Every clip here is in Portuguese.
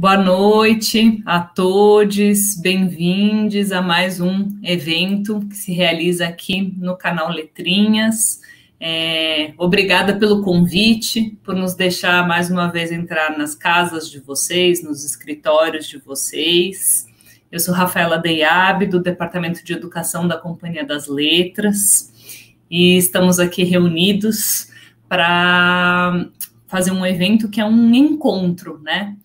Boa noite a todos, bem-vindos a mais um evento que se realiza aqui no canal Letrinhas. Obrigada pelo convite, por nos deixar mais uma vez entrar nas casas de vocês, nos escritórios de vocês. Eu sou Rafaela Deiab, do Departamento de Educação da Companhia das Letras, e estamos aqui reunidos para fazer um evento que é um encontro, né?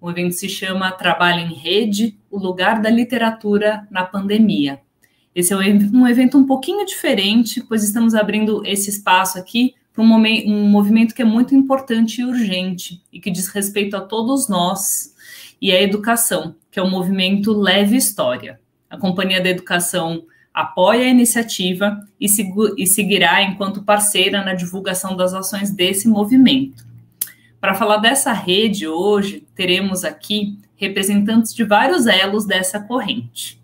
O evento se chama Trabalho em Rede, o lugar da literatura na pandemia. Esse é um evento um pouquinho diferente, pois estamos abrindo esse espaço aqui para um movimento que é muito importante e urgente, e que diz respeito a todos nós, e a educação, que é o movimento Leve História. A Companhia da Educação apoia a iniciativa e seguirá enquanto parceira na divulgação das ações desse movimento. Para falar dessa rede hoje, teremos aqui representantes de vários elos dessa corrente.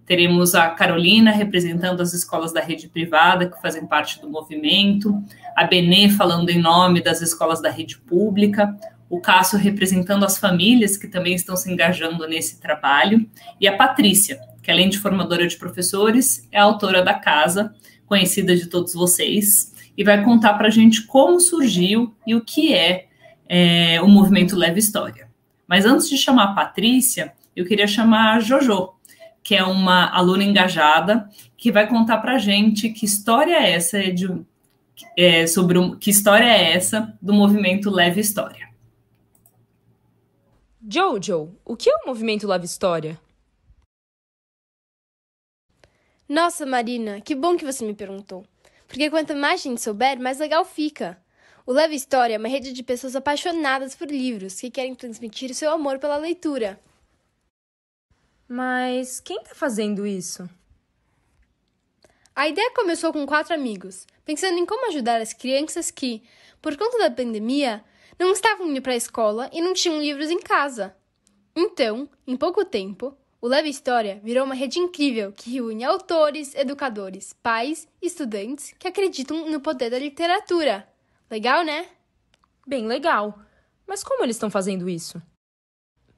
Teremos a Carolina representando as escolas da rede privada que fazem parte do movimento, a Benê falando em nome das escolas da rede pública, o Cássio representando as famílias que também estão se engajando nesse trabalho, e a Patrícia, que além de formadora de professores, é autora da casa, conhecida de todos vocês, e vai contar para a gente como surgiu e o que é o movimento Leve História. Mas antes de chamar a Patrícia, eu queria chamar a Jojo, que é uma aluna engajada, que vai contar para a gente que história é essa que história é essa do movimento Leve História. Jojo, o que é o movimento Leve História? Nossa, Marina, que bom que você me perguntou. Porque quanto mais gente souber, mais legal fica. O Leve História é uma rede de pessoas apaixonadas por livros que querem transmitir o seu amor pela leitura. Mas quem está fazendo isso? A ideia começou com 4 amigos, pensando em como ajudar as crianças que, por conta da pandemia, não estavam indo para a escola e não tinham livros em casa. Então, em pouco tempo, o Leve História virou uma rede incrível que reúne autores, educadores, pais e estudantes que acreditam no poder da literatura. Legal, né? Bem legal. Mas como eles estão fazendo isso?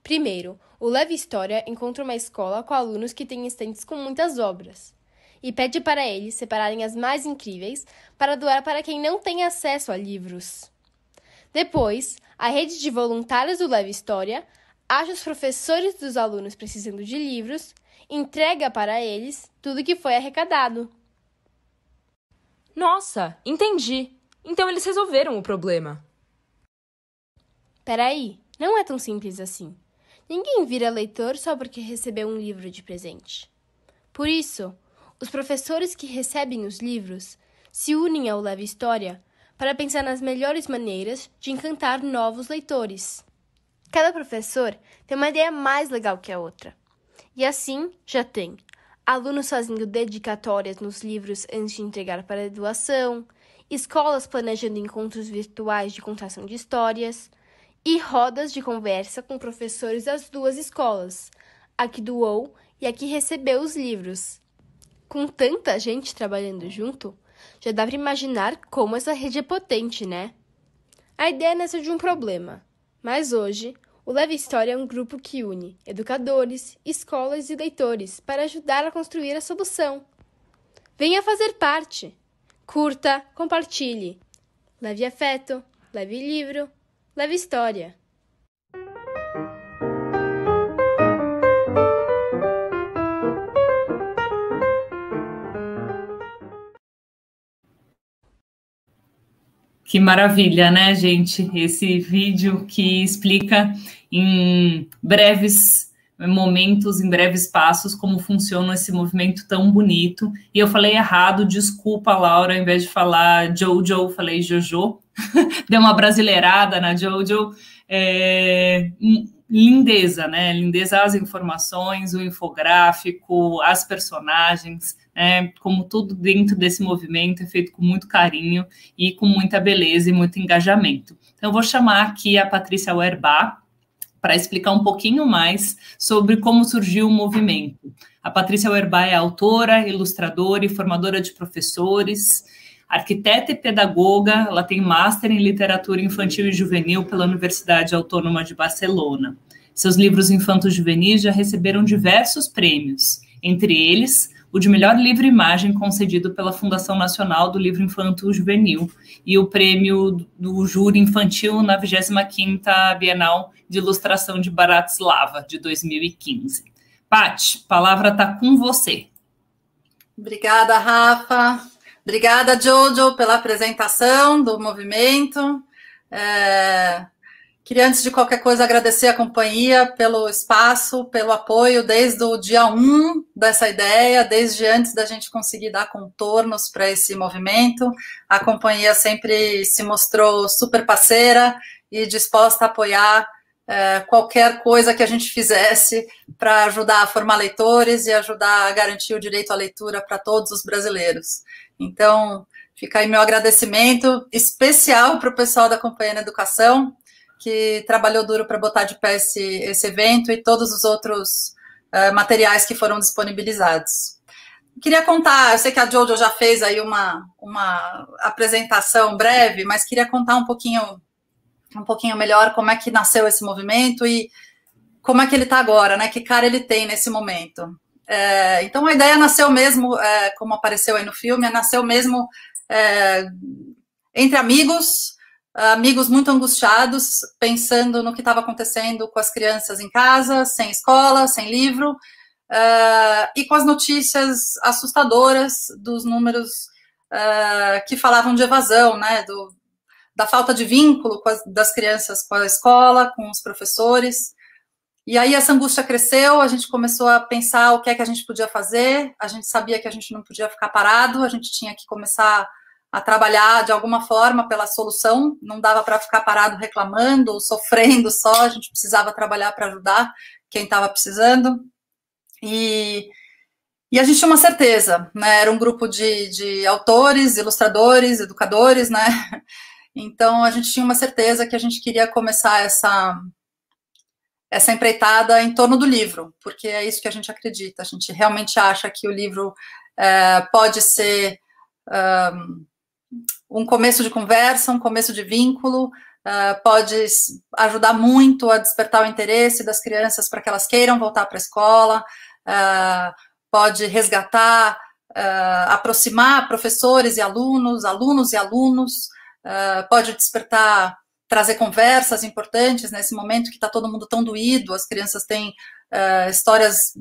Primeiro, o Leve História encontra uma escola com alunos que têm estantes com muitas obras e pede para eles separarem as mais incríveis para doar para quem não tem acesso a livros. Depois, a rede de voluntários do Leve História acha os professores dos alunos precisando de livros e entrega para eles tudo que foi arrecadado. Nossa, entendi! Então eles resolveram o problema. Peraí, não é tão simples assim. Ninguém vira leitor só porque recebeu um livro de presente. Por isso, os professores que recebem os livros se unem ao Leve História para pensar nas melhores maneiras de encantar novos leitores. Cada professor tem uma ideia mais legal que a outra. E assim, já tem alunos fazendo dedicatórias nos livros antes de entregar para a doação, escolas planejando encontros virtuais de contação de histórias e rodas de conversa com professores das 2 escolas, a que doou e a que recebeu os livros. Com tanta gente trabalhando junto, já dá para imaginar como essa rede é potente, né? A ideia nasceu de um problema, mas hoje o Leve História é um grupo que une educadores, escolas e leitores para ajudar a construir a solução. Venha fazer parte! Curta, compartilhe. Leve afeto, leve livro, leve história. Que maravilha, né, gente? Esse vídeo que explica em breves momentos, em breves passos, como funciona esse movimento tão bonito. E eu falei errado, desculpa, Laura, ao invés de falar Jojo, falei Jojo. Deu uma brasileirada na Jojo. Lindeza, né? Lindeza as informações, o infográfico, as personagens, né? Como tudo dentro desse movimento é feito com muito carinho e com muita beleza e muito engajamento. Então, eu vou chamar aqui a Patrícia Auerbach para explicar um pouquinho mais sobre como surgiu o movimento. A Patrícia Auerbach é autora, ilustradora e formadora de professores, arquiteta e pedagoga. Ela tem Master em Literatura Infantil e Juvenil pela Universidade Autônoma de Barcelona. Seus livros infanto-juvenis já receberam diversos prêmios, entre eles o de melhor livro-imagem concedido pela Fundação Nacional do Livro Infanto-Juvenil e o prêmio do júri infantil na 25ª Bienal de Ilustração de Bratislava, de 2015. Paty, a palavra está com você. Obrigada, Rafa. Obrigada, Jojo, pela apresentação do movimento. Queria, antes de qualquer coisa, agradecer a companhia pelo espaço, pelo apoio desde o dia 1 dessa ideia, desde antes da gente conseguir dar contornos para esse movimento. A companhia sempre se mostrou super parceira e disposta a apoiar qualquer coisa que a gente fizesse para ajudar a formar leitores e ajudar a garantir o direito à leitura para todos os brasileiros. Então, fica aí meu agradecimento especial para o pessoal da Companhia da Educação, que trabalhou duro para botar de pé esse evento e todos os outros materiais que foram disponibilizados. Queria contar, eu sei que a Jojo já fez aí uma apresentação breve, mas queria contar um pouquinho melhor como é que nasceu esse movimento e como é que ele está agora, né? Que cara ele tem nesse momento. Então, a ideia nasceu mesmo, como apareceu aí no filme, nasceu mesmo entre amigos muito angustiados, pensando no que estava acontecendo com as crianças em casa, sem escola, sem livro, e com as notícias assustadoras dos números que falavam de evasão, né, da falta de vínculo das crianças com a escola, com os professores. E aí essa angústia cresceu, a gente começou a pensar o que é que a gente podia fazer, a gente sabia que a gente não podia ficar parado, a gente tinha que começar a trabalhar de alguma forma pela solução, não dava para ficar parado reclamando, sofrendo só, a gente precisava trabalhar para ajudar quem estava precisando. E a gente tinha uma certeza, né? Era um grupo de autores, ilustradores, educadores, né? Então a gente tinha uma certeza que a gente queria começar essa empreitada em torno do livro, porque é isso que a gente acredita, a gente realmente acha que o livro pode ser um começo de conversa, um começo de vínculo, pode ajudar muito a despertar o interesse das crianças para que elas queiram voltar para a escola, pode resgatar, aproximar professores e alunos, pode despertar, trazer conversas importantes nesse momento que está todo mundo tão doído, as crianças têm histórias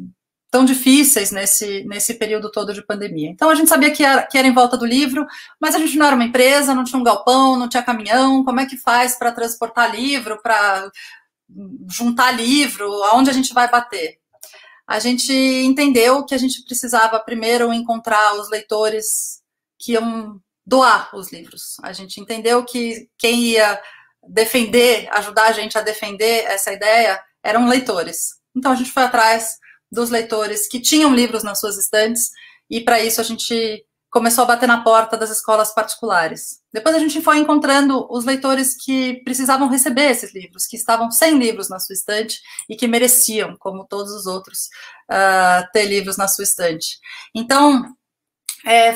tão difíceis nesse período todo de pandemia. Então, a gente sabia que era em volta do livro, mas a gente não era uma empresa, não tinha um galpão, não tinha caminhão, como é que faz para transportar livro, para juntar livro, aonde a gente vai bater? A gente entendeu que a gente precisava primeiro encontrar os leitores que iam doar os livros. A gente entendeu que quem ia defender, ajudar a gente a defender essa ideia eram leitores. Então, a gente foi atrás dos leitores que tinham livros nas suas estantes, e para isso a gente começou a bater na porta das escolas particulares. Depois a gente foi encontrando os leitores que precisavam receber esses livros, que estavam sem livros na sua estante e que mereciam, como todos os outros, ter livros na sua estante. Então,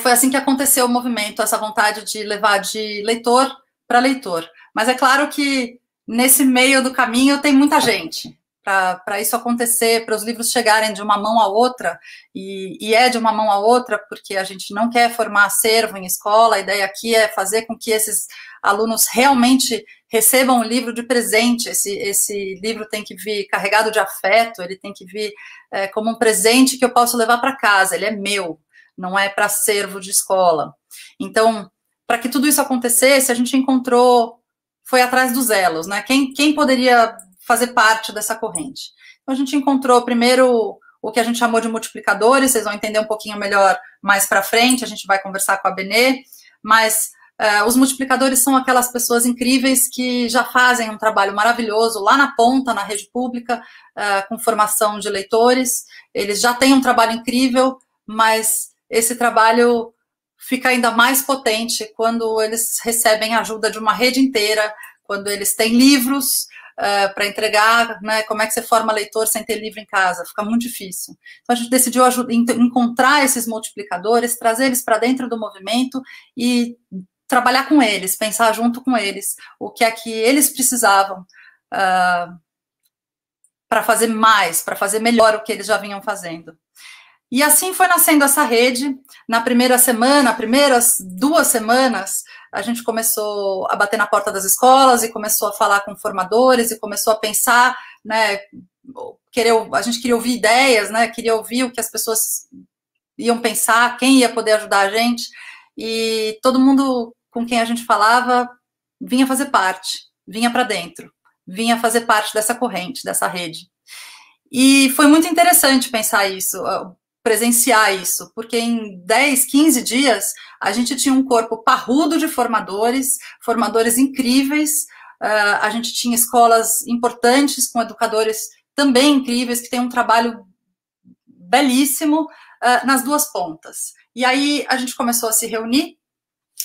foi assim que aconteceu o movimento, essa vontade de levar de leitor para leitor. Mas é claro que nesse meio do caminho tem muita gente. Para isso acontecer, para os livros chegarem de uma mão a outra, e é de uma mão a outra, porque a gente não quer formar acervo em escola, a ideia aqui é fazer com que esses alunos realmente recebam o livro de presente, esse livro tem que vir carregado de afeto, ele tem que vir como um presente que eu posso levar para casa, ele é meu, não é para acervo de escola. Então, para que tudo isso acontecesse, a gente foi atrás dos elos, né? Quem poderia fazer parte dessa corrente? Então, a gente encontrou primeiro o que a gente chamou de multiplicadores, vocês vão entender um pouquinho melhor mais para frente, a gente vai conversar com a Benê, mas os multiplicadores são aquelas pessoas incríveis que já fazem um trabalho maravilhoso lá na ponta, na rede pública, com formação de leitores, eles já têm um trabalho incrível, mas esse trabalho fica ainda mais potente quando eles recebem a ajuda de uma rede inteira, quando eles têm livros para entregar, né? Como é que você forma leitor sem ter livro em casa? Fica muito difícil. Então, a gente decidiu encontrar esses multiplicadores, trazer eles para dentro do movimento e trabalhar com eles, pensar junto com eles o que é que eles precisavam para fazer mais, para fazer melhor o que eles já vinham fazendo. E assim foi nascendo essa rede. Na primeira semana, primeiras 2 semanas, a gente começou a bater na porta das escolas e começou a falar com formadores e começou a pensar, né, a gente queria ouvir ideias, né, queria ouvir o que as pessoas iam pensar, quem ia poder ajudar a gente, e todo mundo com quem a gente falava vinha fazer parte, vinha para dentro, vinha fazer parte dessa corrente, dessa rede. E foi muito interessante pensar isso, presenciar isso, porque em 10, 15 dias, a gente tinha um corpo parrudo de formadores incríveis, a gente tinha escolas importantes, com educadores também incríveis, que têm um trabalho belíssimo nas 2 pontas. E aí a gente começou a se reunir,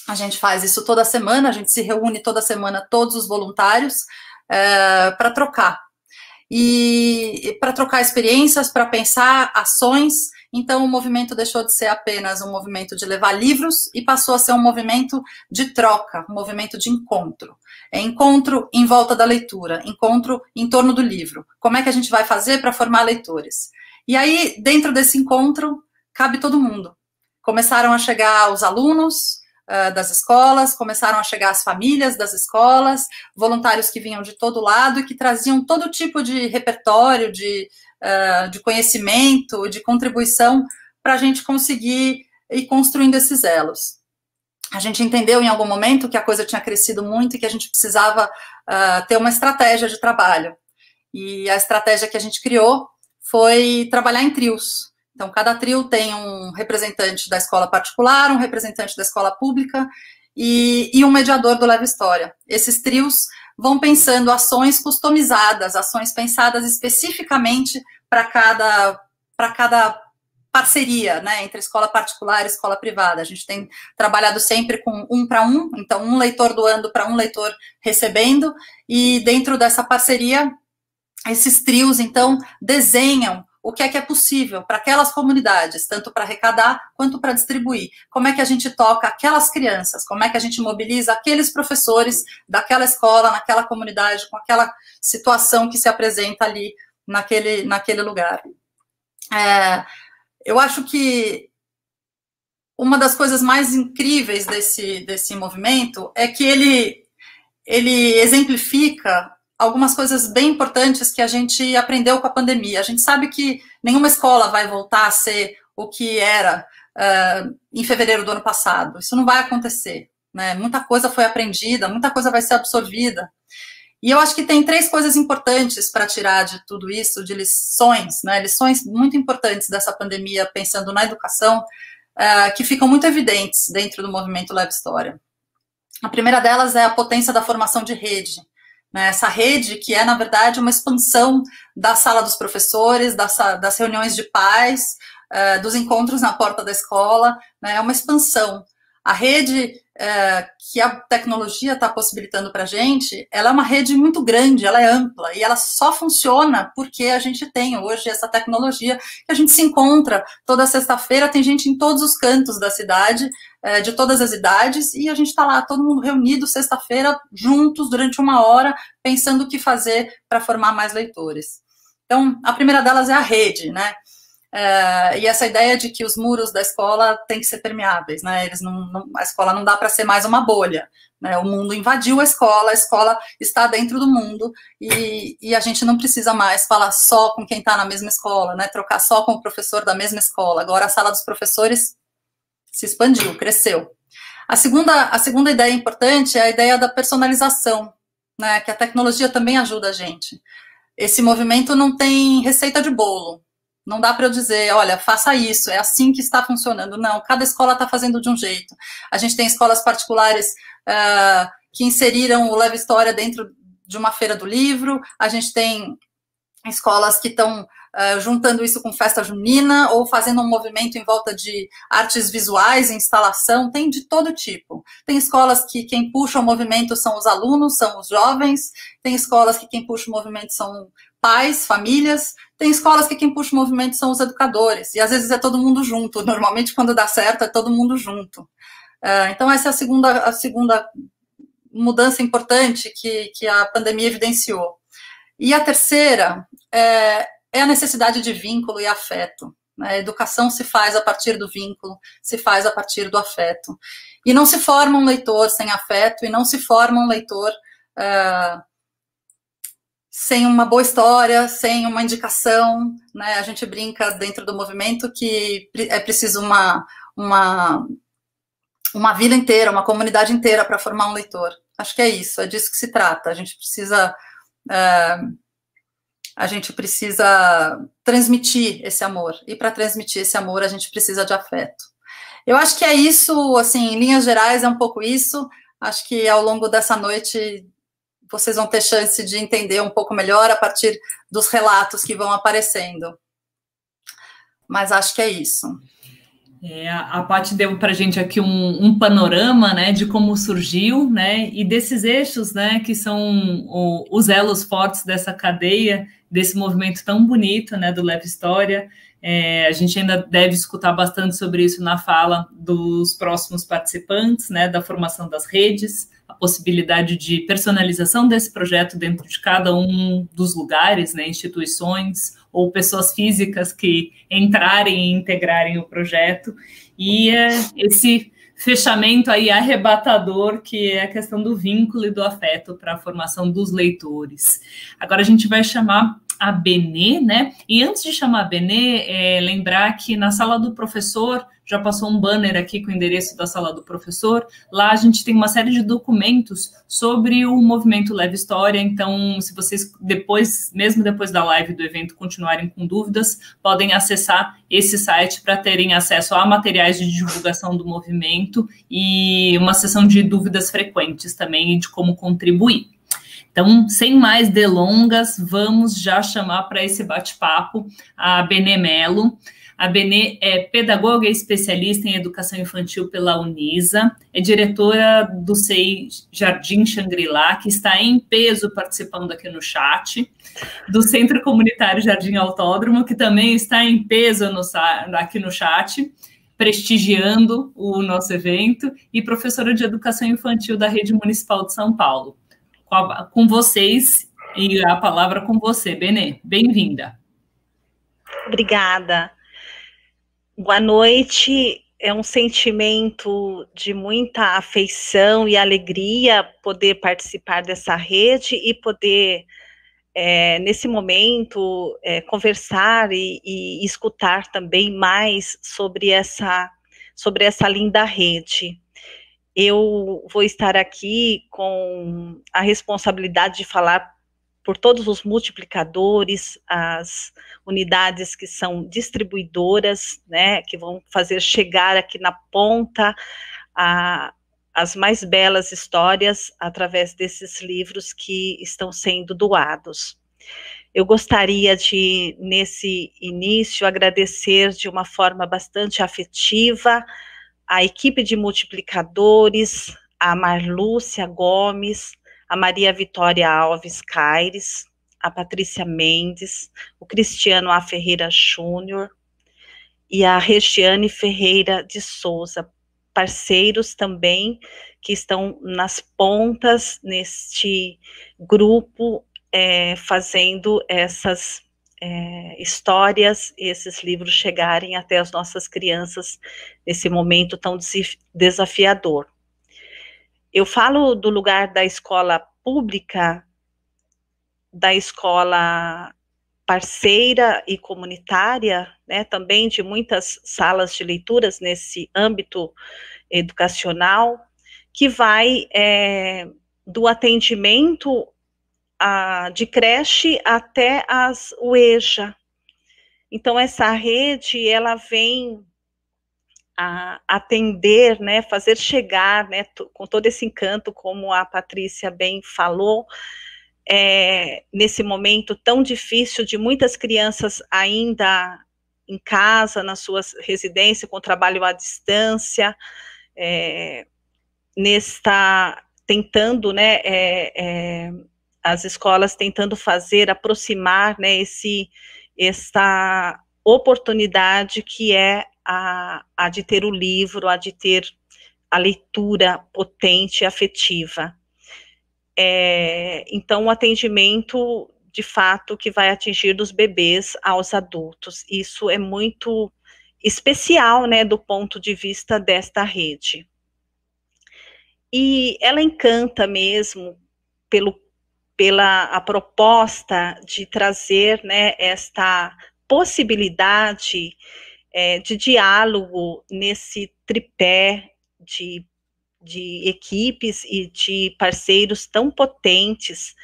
a gente faz isso toda semana, a gente se reúne toda semana, todos os voluntários, para trocar. E para trocar experiências, para pensar ações. Então, o movimento deixou de ser apenas um movimento de levar livros e passou a ser um movimento de troca, um movimento de encontro. É encontro em volta da leitura, encontro em torno do livro. Como é que a gente vai fazer para formar leitores? E aí, dentro desse encontro, cabe todo mundo. Começaram a chegar os alunos das escolas, começaram a chegar as famílias das escolas, voluntários que vinham de todo lado e que traziam todo tipo de repertório, de conhecimento, de contribuição, para a gente conseguir ir construindo esses elos. A gente entendeu em algum momento que a coisa tinha crescido muito e que a gente precisava ter uma estratégia de trabalho. E a estratégia que a gente criou foi trabalhar em trios. Então, cada trio tem um representante da escola particular, um representante da escola pública e um mediador do Leve História. Esses trios vão pensando ações customizadas, ações pensadas especificamente para cada parceria, né, entre escola particular e escola privada. A gente tem trabalhado sempre com 1 para 1, então um leitor doando para um leitor recebendo, e dentro dessa parceria, esses trios, então, desenham o que é possível para aquelas comunidades, tanto para arrecadar quanto para distribuir. Como é que a gente toca aquelas crianças, como é que a gente mobiliza aqueles professores daquela escola, naquela comunidade, com aquela situação que se apresenta ali naquele lugar. Eu acho que uma das coisas mais incríveis desse movimento é que ele exemplifica algumas coisas bem importantes que a gente aprendeu com a pandemia. A gente sabe que nenhuma escola vai voltar a ser o que era em fevereiro do ano passado. Isso não vai acontecer, né? Muita coisa foi aprendida, muita coisa vai ser absorvida. E eu acho que tem 3 coisas importantes para tirar de tudo isso, de lições, né? Lições muito importantes dessa pandemia, pensando na educação, que ficam muito evidentes dentro do movimento Leve História. A primeira delas é a potência da formação de rede. Essa rede que é, na verdade, uma expansão da sala dos professores, das reuniões de pais, dos encontros na porta da escola, né? É uma expansão. A rede que a tecnologia está possibilitando para a gente, ela é uma rede muito grande, ela é ampla, e ela só funciona porque a gente tem hoje essa tecnologia, que a gente se encontra toda sexta-feira, tem gente em todos os cantos da cidade, de todas as idades, e a gente está lá, todo mundo reunido sexta-feira, juntos, durante 1 hora, pensando o que fazer para formar mais leitores. Então, a primeira delas é a rede, né? E essa ideia de que os muros da escola têm que ser permeáveis, né? A escola não dá para ser mais uma bolha, né? O mundo invadiu a escola está dentro do mundo, e a gente não precisa mais falar só com quem está na mesma escola, né? Trocar só com o professor da mesma escola. Agora a sala dos professores se expandiu, cresceu. A segunda ideia importante é a ideia da personalização, né? Que a tecnologia também ajuda a gente. Esse movimento não tem receita de bolo. Não dá para eu dizer, olha, faça isso, é assim que está funcionando. Não, cada escola está fazendo de um jeito. A gente tem escolas particulares que inseriram o Leve História dentro de uma feira do livro, a gente tem escolas que estão juntando isso com festa junina, ou fazendo um movimento em volta de artes visuais, instalação, tem de todo tipo. Tem escolas que quem puxa o movimento são os alunos, são os jovens, tem escolas que quem puxa o movimento são pais, famílias, tem escolas que quem puxa o movimento são os educadores, e às vezes é todo mundo junto, normalmente quando dá certo é todo mundo junto. Então essa é a segunda mudança importante que a pandemia evidenciou. E a terceira é a necessidade de vínculo e afeto. A educação se faz a partir do vínculo, se faz a partir do afeto. E não se forma um leitor sem afeto, e não se forma um leitor sem uma boa história, sem uma indicação, né? A gente brinca dentro do movimento que é preciso uma vida inteira, uma comunidade inteira para formar um leitor. Acho que é isso, é disso que se trata. A gente precisa transmitir esse amor, e para transmitir esse amor a gente precisa de afeto. Eu acho que é isso, assim, em linhas gerais é um pouco isso. Acho que ao longo dessa noite vocês vão ter chance de entender um pouco melhor a partir dos relatos que vão aparecendo. Mas acho que é isso. A Paty deu para a gente aqui um panorama, né, de como surgiu, né, e desses eixos, né, que são os elos fortes dessa cadeia, desse movimento tão bonito, né, do Leve História. A gente ainda deve escutar bastante sobre isso na fala dos próximos participantes, né, da formação das redes, a possibilidade de personalização desse projeto dentro de cada um dos lugares, né, instituições ou pessoas físicas que entrarem e integrarem o projeto, e esse fechamento aí arrebatador, que é a questão do vínculo e do afeto para a formação dos leitores. Agora a gente vai chamar a Benê, né? E antes de chamar a Benê, lembrar que na sala do professor, já passou um banner aqui com o endereço da sala do professor, lá a gente tem uma série de documentos sobre o movimento Leve História, então se vocês mesmo depois da live do evento, continuarem com dúvidas, podem acessar esse site para terem acesso a materiais de divulgação do movimento e uma sessão de dúvidas frequentes também e de como contribuir. Então, sem mais delongas, vamos já chamar para esse bate-papo a Benê Mello. A Benê é pedagoga e especialista em educação infantil pela Unisa, é diretora do CEI Jardim Xangri-Lá, que está em peso participando aqui no chat, do Centro Comunitário Jardim Autódromo, que também está em peso aqui no chat, prestigiando o nosso evento, e professora de educação infantil da Rede Municipal de São Paulo. Com vocês, e a palavra com você, Benê. Bem-vinda. Obrigada. Boa noite. É um sentimento de muita afeição e alegria poder participar dessa rede e poder, nesse momento, conversar e escutar também mais sobre essa linda rede. Eu vou estar aqui com a responsabilidade de falar por todos os multiplicadores, as unidades que são distribuidoras, né, que vão fazer chegar aqui na ponta as mais belas histórias através desses livros que estão sendo doados. Eu gostaria de, nesse início, agradecer de uma forma bastante afetiva a equipe de multiplicadores, a Marlúcia Gomes, a Maria Vitória Alves Caires, a Patrícia Mendes, o Cristiano A. Ferreira Júnior e a Regiane Ferreira de Souza, parceiros também que estão nas pontas neste grupo, fazendo essas histórias, esses livros chegarem até as nossas crianças nesse momento tão desafiador. Eu falo do lugar da escola pública, da escola parceira e comunitária, né, também de muitas salas de leituras nesse âmbito educacional, que vai do atendimento de creche até as UEJA. Então, essa rede, ela vem a atender, né, fazer chegar, né, com todo esse encanto, como a Patrícia bem falou, nesse momento tão difícil de muitas crianças ainda em casa, nas suas residências, com trabalho à distância, tentando, né, as escolas tentando aproximar, né, essa oportunidade que é a de ter o livro, a de ter a leitura potente e afetiva. Então, o atendimento de fato, que vai atingir dos bebês aos adultos. Isso é muito especial, né, do ponto de vista desta rede. E ela encanta mesmo pela a proposta de trazer, né, esta possibilidade de diálogo nesse tripé de equipes e de parceiros tão potentes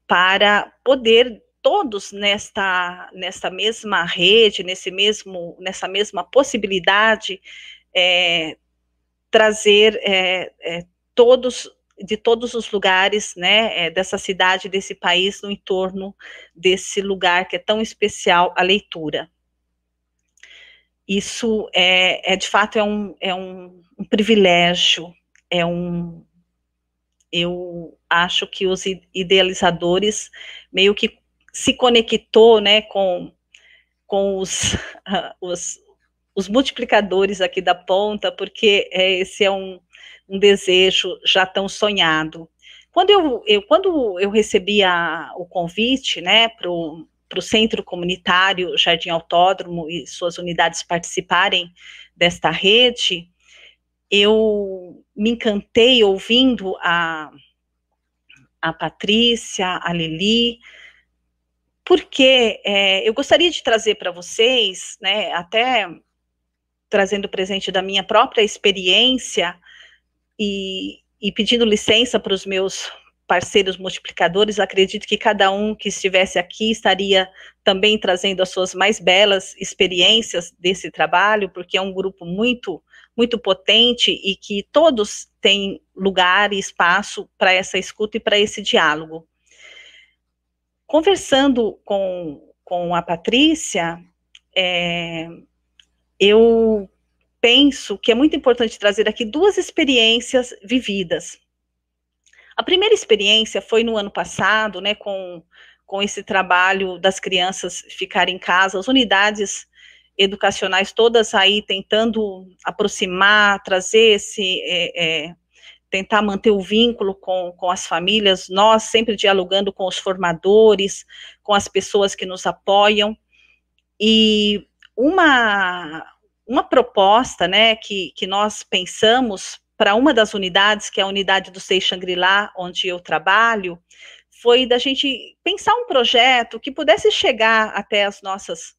para poder todos nesta mesma rede, nessa mesma possibilidade, trazer todos de todos os lugares, né, dessa cidade, desse país, no entorno desse lugar que é tão especial, a leitura. Isso de fato, é um privilégio, eu acho que os idealizadores meio que se conectou, né, com os multiplicadores aqui da ponta, porque esse é um desejo já tão sonhado. Quando eu recebi o convite, né, para o Centro Comunitário Jardim Autódromo e suas unidades participarem desta rede, eu me encantei ouvindo a Patrícia, a Lili, porque eu gostaria de trazer para vocês, né, até trazendo presente da minha própria experiência e pedindo licença para os meus parceiros multiplicadores. Acredito que cada um que estivesse aqui estaria também trazendo as suas mais belas experiências desse trabalho, porque é um grupo muito, muito potente e que todos têm lugar e espaço para essa escuta e para esse diálogo. Conversando com a Patrícia, eu penso que é muito importante trazer aqui duas experiências vividas. A primeira experiência foi no ano passado, né, com esse trabalho das crianças ficarem em casa, as unidades educacionais todas aí tentando aproximar, trazer tentar manter o vínculo com as famílias, nós sempre dialogando com os formadores, com as pessoas que nos apoiam, e uma proposta, né, que nós pensamos para uma das unidades, que é a unidade do SEI Xangri-Lá, onde eu trabalho, foi da gente pensar um projeto que pudesse chegar até as nossas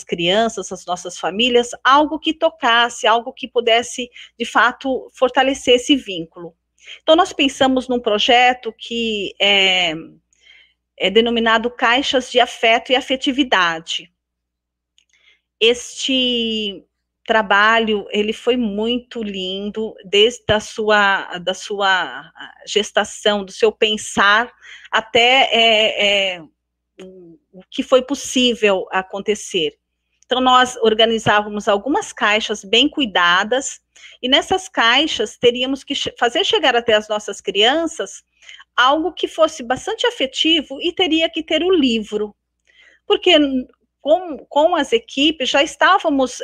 crianças, as nossas famílias, algo que tocasse, algo que pudesse, de fato, fortalecer esse vínculo. Então, nós pensamos num projeto que é denominado Caixas de Afeto e Afetividade. Este trabalho, ele foi muito lindo, desde da sua gestação, do seu pensar, até o que foi possível acontecer. Então, nós organizávamos algumas caixas bem cuidadas, e nessas caixas teríamos que fazer chegar até as nossas crianças algo que fosse bastante afetivo, e teria que ter o livro, porque com as equipes já estávamos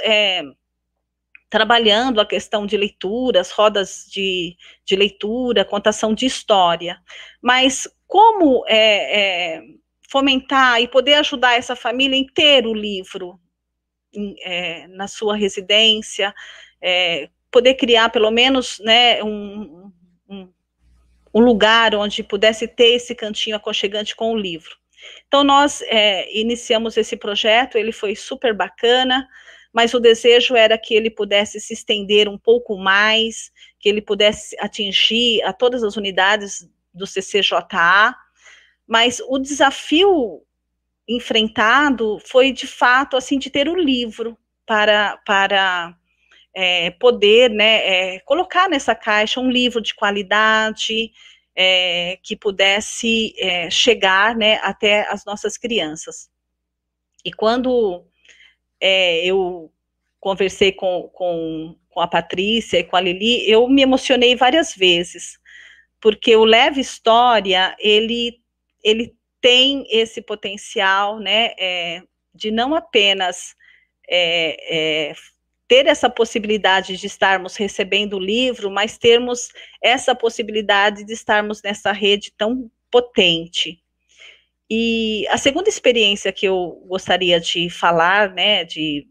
trabalhando a questão de leituras, rodas de leitura, contação de história, mas como fomentar e poder ajudar essa família em ter o livro na sua residência, poder criar pelo menos, né, um lugar onde pudesse ter esse cantinho aconchegante com o livro. Então, nós iniciamos esse projeto, ele foi super bacana, mas o desejo era que ele pudesse se estender um pouco mais, que ele pudesse atingir a todas as unidades do CCJA, mas o desafio enfrentado foi, de fato, assim, de ter o livro para poder, né, colocar nessa caixa um livro de qualidade, que pudesse chegar, né, até as nossas crianças. E quando eu conversei com a Patrícia e com a Lili, eu me emocionei várias vezes, porque o Leve História, ele tem esse potencial, né, de não apenas ter essa possibilidade de estarmos recebendo o livro, mas termos essa possibilidade de estarmos nessa rede tão potente. E a segunda experiência que eu gostaria de falar, né, de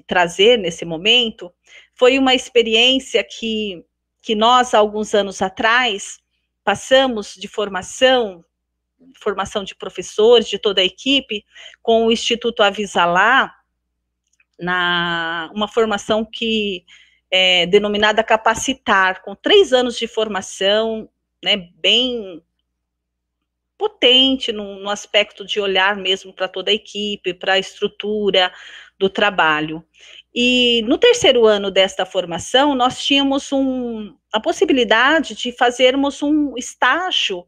trazer nesse momento, foi uma experiência que nós, há alguns anos atrás, passamos de formação de professores, de toda a equipe, com o Instituto Avisalá, uma formação que é denominada Capacitar, com 3 anos de formação, né, bem potente no aspecto de olhar mesmo para toda a equipe, para a estrutura do trabalho. E no 3º ano desta formação, nós tínhamos a possibilidade de fazermos um estágio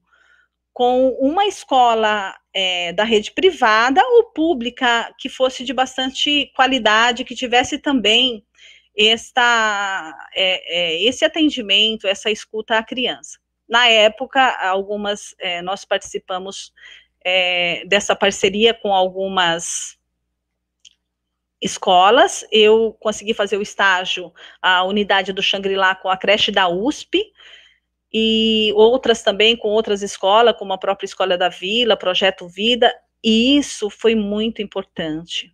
com uma escola da rede privada ou pública que fosse de bastante qualidade, que tivesse também esse atendimento, essa escuta à criança. Na época, nós participamos dessa parceria com algumas escolas. Eu consegui fazer o estágio, a unidade do Xangri-Lá com a creche da USP, e outras também com outras escolas, como a própria Escola da Vila, Projeto Vida, e isso foi muito importante,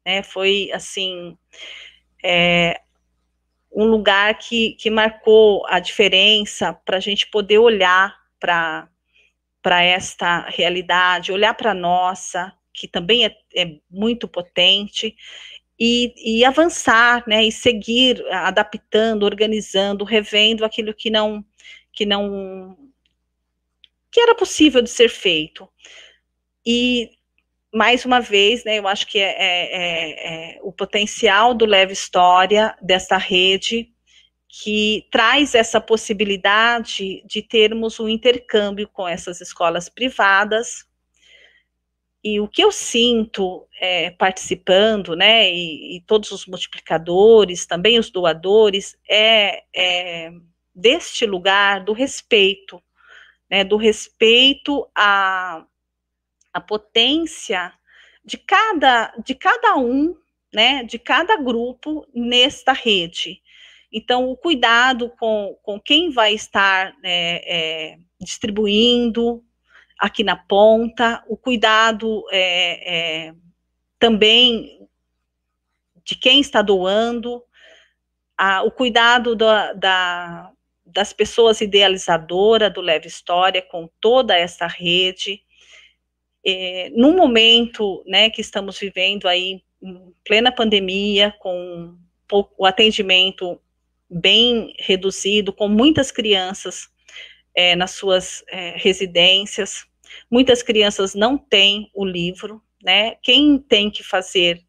né? Foi, assim, um lugar que marcou a diferença para a gente poder olhar para esta realidade, olhar para a nossa, que também é muito potente, e avançar, né, e seguir adaptando, organizando, revendo aquilo que era possível de ser feito. E, mais uma vez, né, eu acho que o potencial do Leve História, dessa rede, que traz essa possibilidade de termos um intercâmbio com essas escolas privadas. E o que eu sinto participando, né, e todos os multiplicadores, também os doadores, deste lugar do respeito, né, do respeito à potência de cada um, né, de cada grupo nesta rede. Então, o cuidado com quem vai estar distribuindo aqui na ponta, o cuidado também de quem está doando, o cuidado das pessoas idealizadoras do Leve História com toda essa rede. No momento, né, que estamos vivendo aí, em plena pandemia, com o atendimento bem reduzido, com muitas crianças nas suas residências, muitas crianças não têm o livro, né? Quem tem que fazer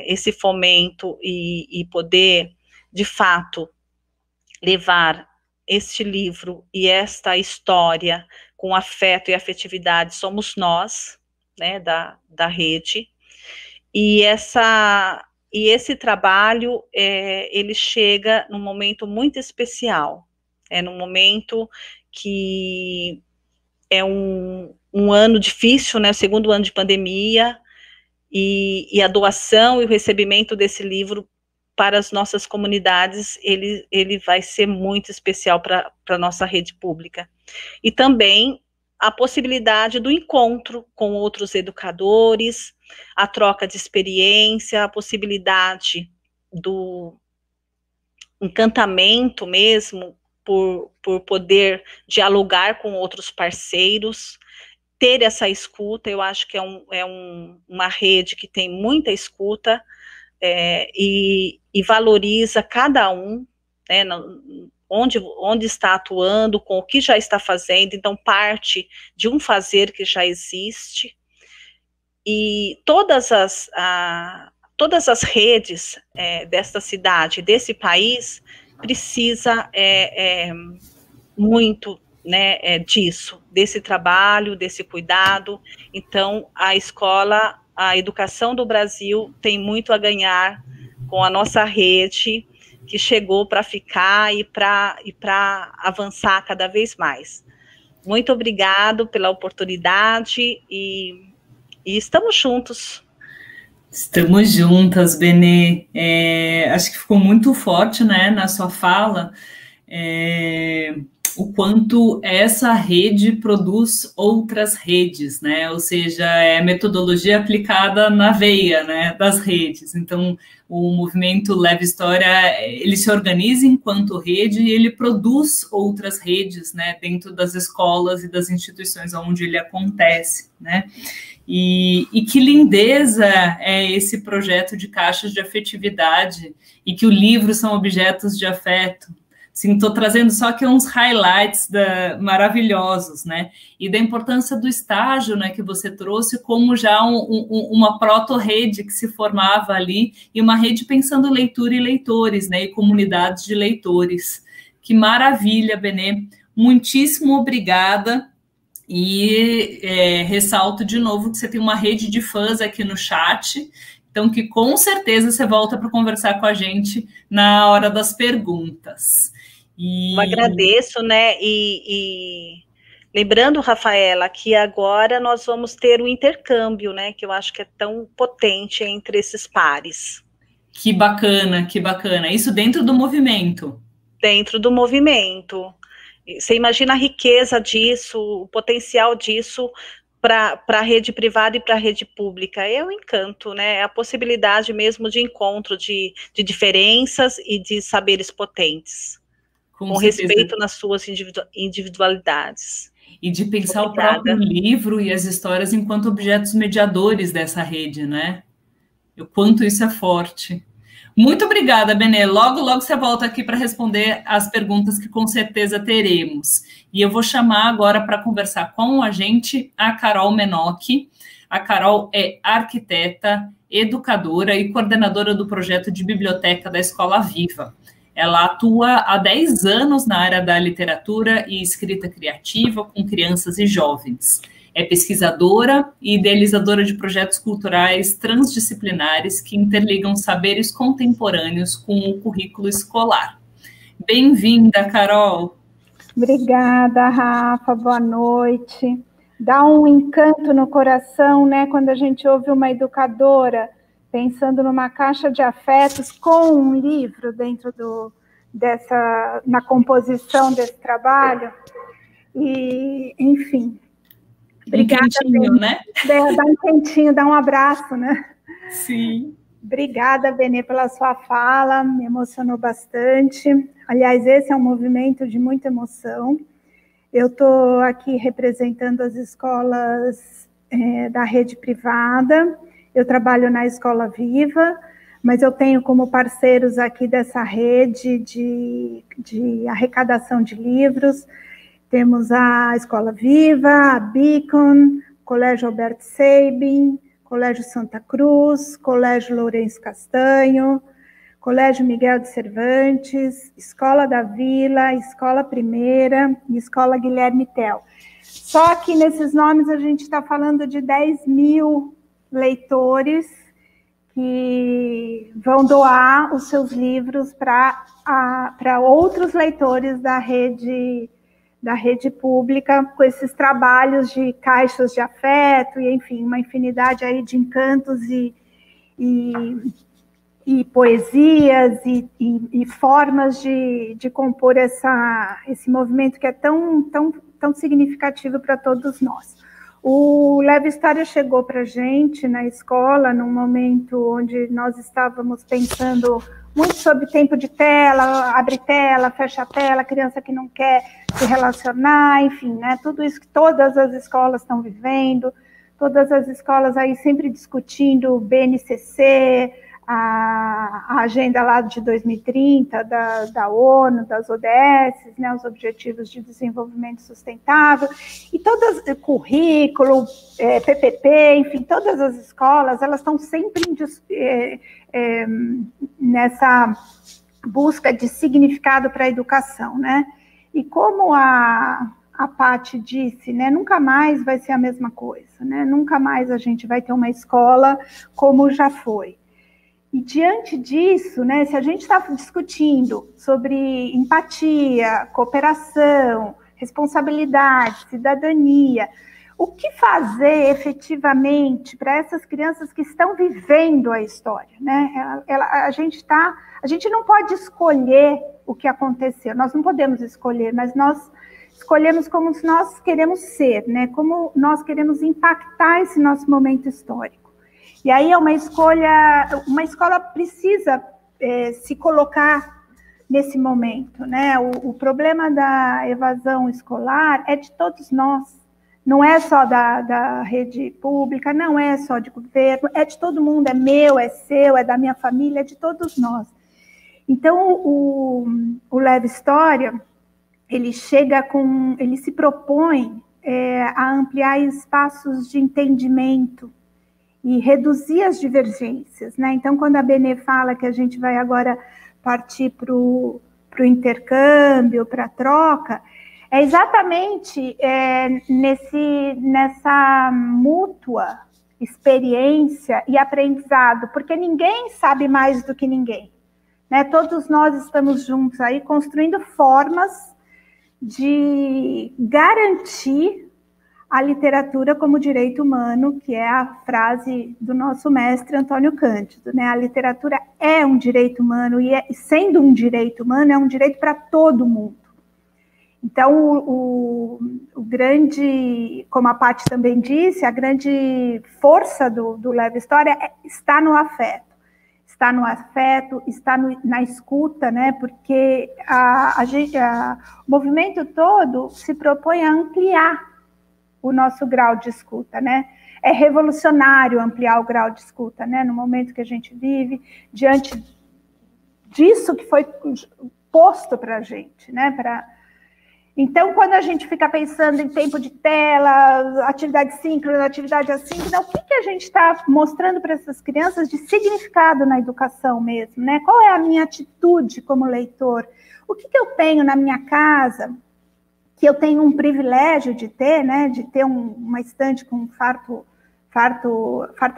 esse fomento e poder, de fato, levar este livro e esta história com afeto e afetividade somos nós, né, da rede, e esse trabalho, ele chega num momento muito especial, num momento que é um ano difícil, né, o 2º ano de pandemia, e a doação e o recebimento desse livro para as nossas comunidades, ele vai ser muito especial para a nossa rede pública. E também a possibilidade do encontro com outros educadores, a troca de experiência, a possibilidade do encantamento mesmo por poder dialogar com outros parceiros, ter essa escuta. Eu acho que uma rede que tem muita escuta e valoriza cada um, né, onde está atuando, com o que já está fazendo, então parte de um fazer que já existe. E todas as redes desta cidade, desse país, precisa muito, né, disso, desse trabalho, desse cuidado. Então, a educação do Brasil tem muito a ganhar com a nossa rede, que chegou para ficar e para avançar cada vez mais. Muito obrigado pela oportunidade e estamos juntos. Estamos juntas, Benê. Acho que ficou muito forte, né, na sua fala, o quanto essa rede produz outras redes, né? Ou seja, é metodologia aplicada na veia, né, das redes. Então, o movimento Leve História, ele se organiza enquanto rede e ele produz outras redes, né, dentro das escolas e das instituições onde ele acontece, né? E que lindeza é esse projeto de caixas de afetividade e que o livro são objetos de afeto. Sim, estou trazendo só aqui uns highlights maravilhosos, né? E da importância do estágio, né, que você trouxe, como já uma proto-rede que se formava ali, e uma rede pensando leitura e leitores, né? E comunidades de leitores. Que maravilha, Benê. Muitíssimo obrigada. E ressalto de novo que você tem uma rede de fãs aqui no chat, então que com certeza você volta para conversar com a gente na hora das perguntas. Eu agradeço, né? E lembrando, Rafaela, que agora nós vamos ter um intercâmbio, né? Que eu acho que é tão potente entre esses pares. Que bacana, que bacana. Isso dentro do movimento. Dentro do movimento. Você imagina a riqueza disso, o potencial disso para a rede privada e para a rede pública. É um encanto, né? É a possibilidade mesmo de encontro de diferenças e de saberes potentes. Com respeito nas suas individualidades. E de pensar o próprio livro e as histórias enquanto objetos mediadores dessa rede, né? O quanto isso é forte. Muito obrigada, Benê. Logo, logo você volta aqui para responder as perguntas que com certeza teremos. E eu vou chamar agora para conversar com a gente a Carol Menotti. A Carol é arquiteta, educadora e coordenadora do projeto de biblioteca da Escola Viva. Ela atua há 10 anos na área da literatura e escrita criativa com crianças e jovens. É pesquisadora e idealizadora de projetos culturais transdisciplinares que interligam saberes contemporâneos com o currículo escolar. Bem-vinda, Carol. Obrigada, Rafa. Boa noite. Dá um encanto no coração, né, quando a gente ouve uma educadora pensando numa caixa de afetos com um livro dentro na composição desse trabalho. E, enfim, obrigada. Um quentinho, né? Dá um quentinho, dá um abraço, né? Sim. Obrigada, Benê, pela sua fala, me emocionou bastante. Aliás, esse é um movimento de muita emoção. Eu estou aqui representando as escolas da rede privada. Eu trabalho na Escola Viva, mas eu tenho como parceiros aqui dessa rede de arrecadação de livros, temos a Escola Viva, a Beacon, Colégio Alberto Sabin, Colégio Santa Cruz, Colégio Lourenço Castanho, Colégio Miguel de Cervantes, Escola da Vila, Escola Primeira e Escola Guilherme Tell. Só que nesses nomes a gente está falando de 10 mil leitores que vão doar os seus livros para outros leitores da rede pública, com esses trabalhos de caixas de afeto, e enfim, uma infinidade aí de encantos e poesias e formas de compor esse movimento que é tão significativo para todos nós. O Leve História chegou para a gente na escola num momento onde nós estávamos pensando muito sobre tempo de tela, abre tela, fecha tela, criança que não quer se relacionar, enfim, né? Tudo isso que todas as escolas estão vivendo, todas as escolas aí sempre discutindo o BNCC, a agenda lá de 2030 da ONU, das ODS, né, os Objetivos de Desenvolvimento Sustentável, e todas, currículo, PPP, enfim, todas as escolas, elas estão sempre nessa busca de significado para a educação, né? E como a Paty disse, né, nunca mais vai ser a mesma coisa, né? Nunca mais a gente vai ter uma escola como já foi. E diante disso, né, se a gente está discutindo sobre empatia, cooperação, responsabilidade, cidadania, o que fazer efetivamente para essas crianças que estão vivendo a história, né? A gente não pode escolher o que aconteceu, nós não podemos escolher, mas nós escolhemos como nós queremos ser, né? Como nós queremos impactar esse nosso momento histórico. E aí é uma escola precisa se colocar nesse momento, né? O problema da evasão escolar é de todos nós. Não é só da rede pública, não é só de governo, é de todo mundo, é meu, é seu, é da minha família, é de todos nós. Então, o Leve História, ele se propõe a ampliar espaços de entendimento e reduzir as divergências, né? Então, quando a Benê fala que a gente vai agora partir para o intercâmbio, para a troca, é exatamente nessa mútua experiência e aprendizado, porque ninguém sabe mais do que ninguém, né? Todos nós estamos juntos aí construindo formas de garantir a literatura como direito humano, que é a frase do nosso mestre Antônio Cândido, né? A literatura é um direito humano e sendo um direito humano, é um direito para todo mundo. Então, o grande, como a Paty também disse, a grande força do Leve História está no afeto. Está no afeto, está na escuta, né? Porque o movimento todo se propõe a ampliar o nosso grau de escuta, né? É revolucionário ampliar o grau de escuta, né? No momento que a gente vive, diante disso que foi posto para a gente, né? Então, quando a gente fica pensando em tempo de tela, atividade síncrona, atividade assíncrona, o que a gente está mostrando para essas crianças de significado na educação mesmo, né? Qual é a minha atitude como leitor? O que eu tenho na minha casa, que eu tenho um privilégio de ter, né? De ter uma estante com farta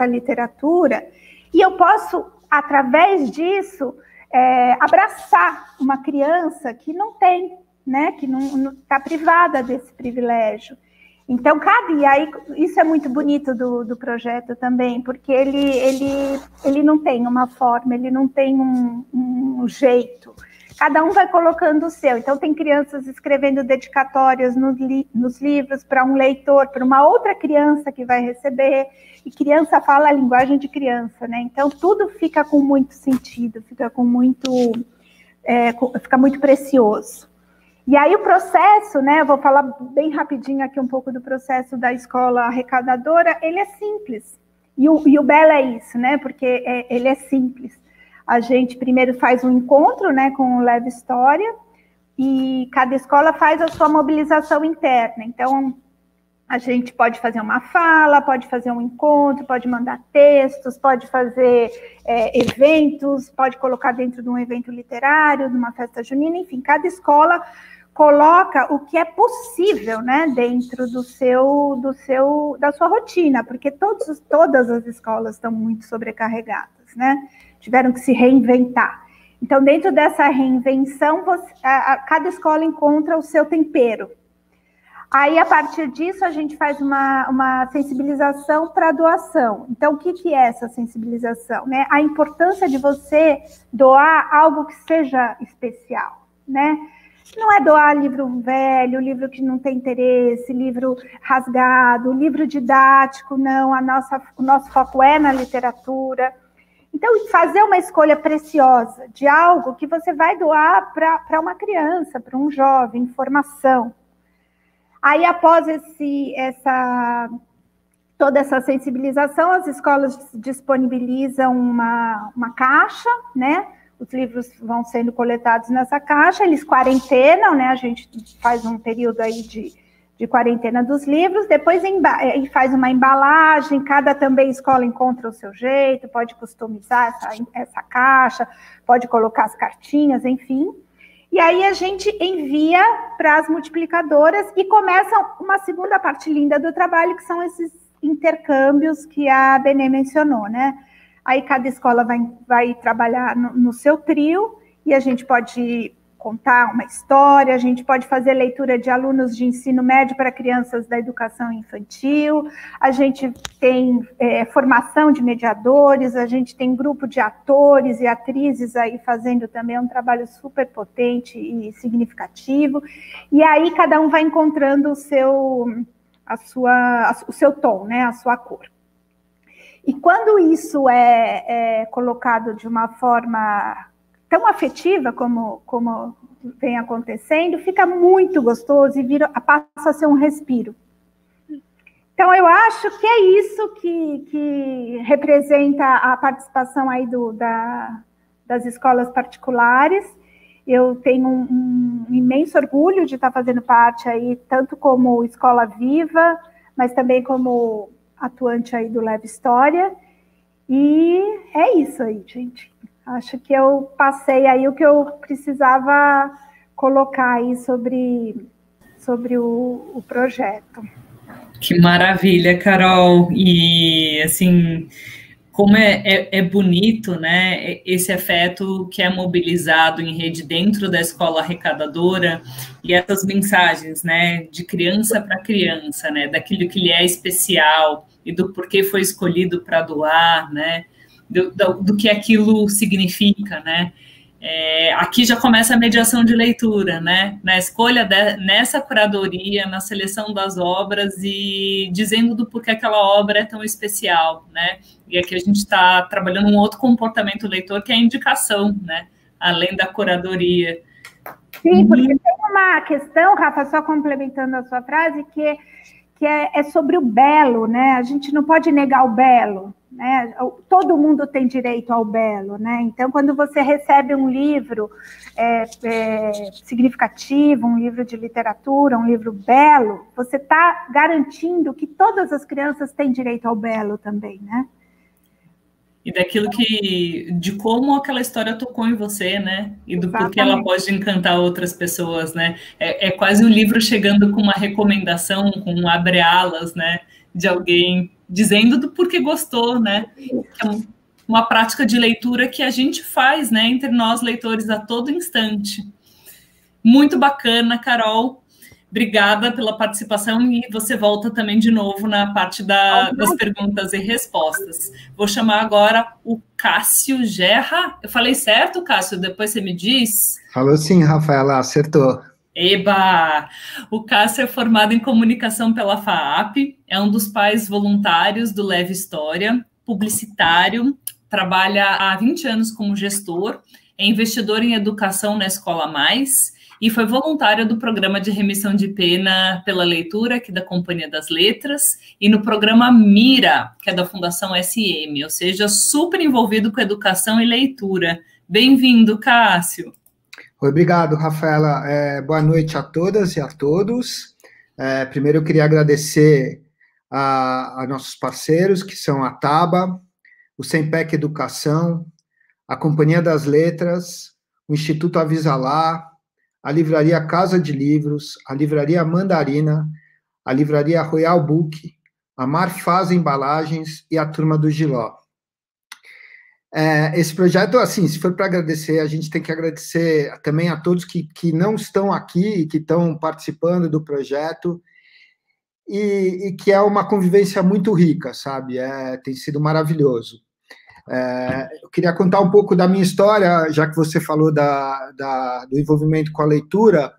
literatura, e eu posso, através disso, abraçar uma criança que não tem, né, que não está privada desse privilégio. Então, e aí, isso é muito bonito do projeto também, porque ele não tem uma forma, ele não tem um jeito. Cada um vai colocando o seu. Então, tem crianças escrevendo dedicatórias nos livros para um leitor, para uma outra criança que vai receber, e criança fala a linguagem de criança, né? Então, tudo fica com muito sentido, fica muito precioso. E aí o processo, né, eu vou falar bem rapidinho aqui um pouco do processo da escola arrecadadora, ele é simples. E o belo é isso, né, porque ele é simples. A gente primeiro faz um encontro, né, com o Leve História, e cada escola faz a sua mobilização interna. Então, a gente pode fazer uma fala, pode fazer um encontro, pode mandar textos, pode fazer eventos, pode colocar dentro de um evento literário, de uma festa junina, enfim, cada escola coloca o que é possível, né, dentro da sua rotina, porque todas as escolas estão muito sobrecarregadas, né, tiveram que se reinventar. Então, dentro dessa reinvenção, cada escola encontra o seu tempero. Aí, a partir disso, a gente faz uma sensibilização para a doação. Então, o que é essa sensibilização, né? A importância de você doar algo que seja especial, né? Não é doar livro velho, livro que não tem interesse, livro rasgado, livro didático, não. O nosso foco é na literatura. Então, fazer uma escolha preciosa de algo que você vai doar para uma criança, para um jovem, informação. Aí, após toda essa sensibilização, as escolas disponibilizam uma caixa, né? Os livros vão sendo coletados nessa caixa, eles quarentenam, né? A gente faz um período aí de quarentena dos livros, depois faz uma embalagem, cada também escola encontra o seu jeito, pode customizar essa caixa, pode colocar as cartinhas, enfim. E aí a gente envia para as multiplicadoras e começa uma segunda parte linda do trabalho, que são esses intercâmbios que a Benê mencionou, né? Aí cada escola vai trabalhar no seu trio, e a gente pode contar uma história, a gente pode fazer leitura de alunos de ensino médio para crianças da educação infantil, a gente tem formação de mediadores, a gente tem grupo de atores e atrizes aí fazendo também um trabalho super potente e significativo, e aí cada um vai encontrando o seu tom, né, a sua cor. E quando isso é colocado de uma forma tão afetiva como vem acontecendo, fica muito gostoso e passa a ser um respiro. Então, eu acho que é isso que representa a participação aí das escolas particulares. Eu tenho um imenso orgulho de estar fazendo parte aí, tanto como Escola Viva, mas também como atuante aí do Leve História. E é isso aí, gente. Acho que eu passei aí o que eu precisava colocar aí sobre o projeto. Que maravilha, Carol. E, assim, como é bonito, né, esse afeto que é mobilizado em rede dentro da escola arrecadadora e essas mensagens, né, de criança para criança, né, daquilo que lhe é especial e do porquê foi escolhido para doar, né, do que aquilo significa, né. Aqui já começa a mediação de leitura, né, na escolha nessa curadoria, na seleção das obras e dizendo do porquê aquela obra é tão especial, né, e aqui a gente está trabalhando um outro comportamento leitor que é a indicação, né, além da curadoria. Sim, porque tem uma questão, Rafa, só complementando a sua frase, que é sobre o belo, né, a gente não pode negar o belo, né? Todo mundo tem direito ao belo, né? Então, quando você recebe um livro significativo, um livro de literatura, um livro belo, você está garantindo que todas as crianças têm direito ao belo também, né? E daquilo de como aquela história tocou em você, né? E do porquê ela pode encantar outras pessoas, né? É quase um livro chegando com uma recomendação, com um abre-alas, né? De alguém dizendo do porquê gostou, né? É uma prática de leitura que a gente faz, né? Entre nós, leitores, a todo instante. Muito bacana, Carol. Obrigada pela participação e você volta também de novo na parte das perguntas e respostas. Vou chamar agora o Cássio Gerra. Eu falei certo, Cássio? Depois você me diz? Falou sim, Rafaela, acertou. Eba! O Cássio é formado em comunicação pela FAAP, é um dos pais voluntários do Leve História, publicitário, trabalha há 20 anos como gestor, é investidor em educação na Escola Mais e foi voluntário do programa de remissão de pena pela leitura, aqui da Companhia das Letras, e no programa Mira, que é da Fundação SM, ou seja, super envolvido com educação e leitura. Bem-vindo, Cássio. Obrigado, Rafaela. Boa noite a todas e a todos. Primeiro, eu queria agradecer a nossos parceiros, que são a TABA, o Sempec Educação, a Companhia das Letras, o Instituto Avisalá, a Livraria Casa de Livros, a Livraria Mandarina, a Livraria Royal Book, a Marfaz Embalagens e a Turma do Giló. Esse projeto, assim, se for para agradecer, a gente tem que agradecer também a todos que não estão aqui, que estão participando do projeto, e que é uma convivência muito rica, sabe? Tem sido maravilhoso. Eu queria contar um pouco da minha história, já que você falou do envolvimento com a leitura.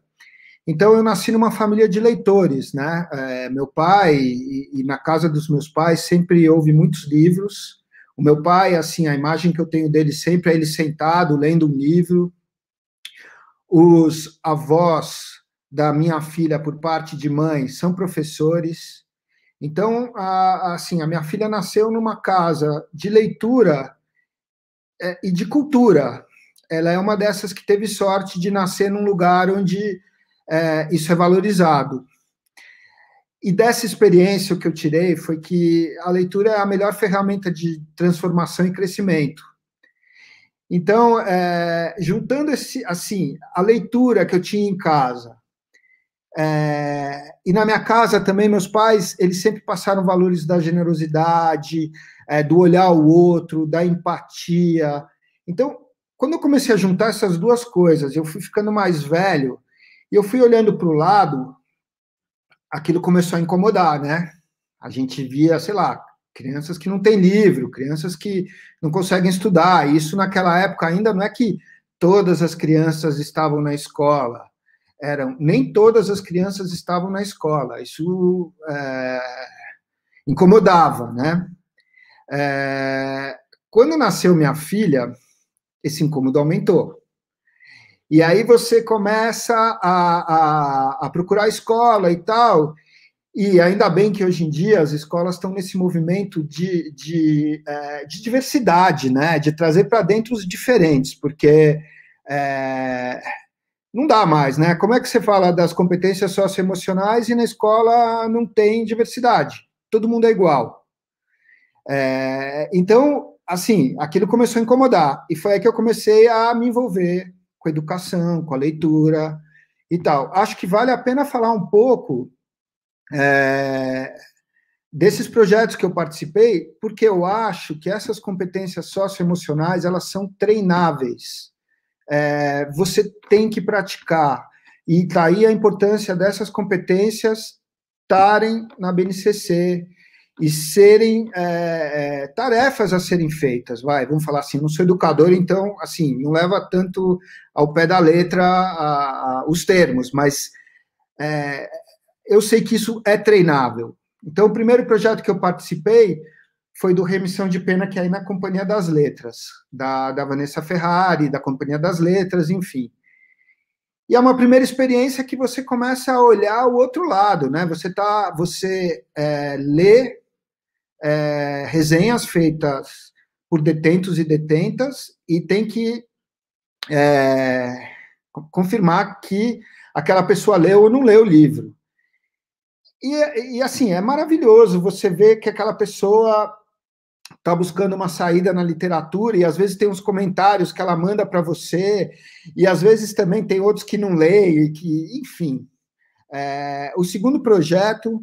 Então, eu nasci numa família de leitores, né? Meu pai, e na casa dos meus pais, sempre houve muitos livros. O meu pai, assim, a imagem que eu tenho dele sempre é ele sentado, lendo um livro. Os avós da minha filha, por parte de mãe, são professores. Então, assim, a minha filha nasceu numa casa de leitura e de cultura. Ela é uma dessas que teve sorte de nascer num lugar onde isso é valorizado. E dessa experiência, o que eu tirei foi que a leitura é a melhor ferramenta de transformação e crescimento. Então, juntando a leitura que eu tinha em casa, e na minha casa também, meus pais, eles sempre passaram valores da generosidade, do olhar ao outro, da empatia. Então, quando eu comecei a juntar essas duas coisas, eu fui ficando mais velho, e eu fui olhando para o lado, aquilo começou a incomodar, né? A gente via, sei lá, crianças que não têm livro, crianças que não conseguem estudar. E isso, naquela época, ainda não é que todas as crianças estavam na escola. Nem todas as crianças estavam na escola. Isso incomodava, né? Quando nasceu minha filha, esse incômodo aumentou. E aí você começa a procurar escola e tal, e ainda bem que hoje em dia as escolas estão nesse movimento de diversidade, né? De trazer para dentro os diferentes, porque não dá mais, né? Como é que você fala das competências socioemocionais e na escola não tem diversidade? Todo mundo é igual. Então, assim, aquilo começou a incomodar, e foi aí que eu comecei a me envolver com a educação, com a leitura e tal. Acho que vale a pena falar um pouco desses projetos que eu participei, porque eu acho que essas competências socioemocionais, elas são treináveis. Você tem que praticar, e daí a importância dessas competências estarem na BNCC, e serem tarefas a serem feitas, vamos falar assim, não sou educador, então, assim, não leva tanto ao pé da letra os termos, mas eu sei que isso é treinável. Então, o primeiro projeto que eu participei foi do Remissão de Pena, que é aí na Companhia das Letras, da Vanessa Ferrari, da Companhia das Letras, enfim. E é uma primeira experiência que você começa a olhar o outro lado, né? Você lê resenhas feitas por detentos e detentas e tem que confirmar que aquela pessoa leu ou não leu o livro. E assim, é maravilhoso você ver que aquela pessoa está buscando uma saída na literatura, e às vezes tem uns comentários que ela manda para você, e às vezes também tem outros que não leem, enfim. O segundo projeto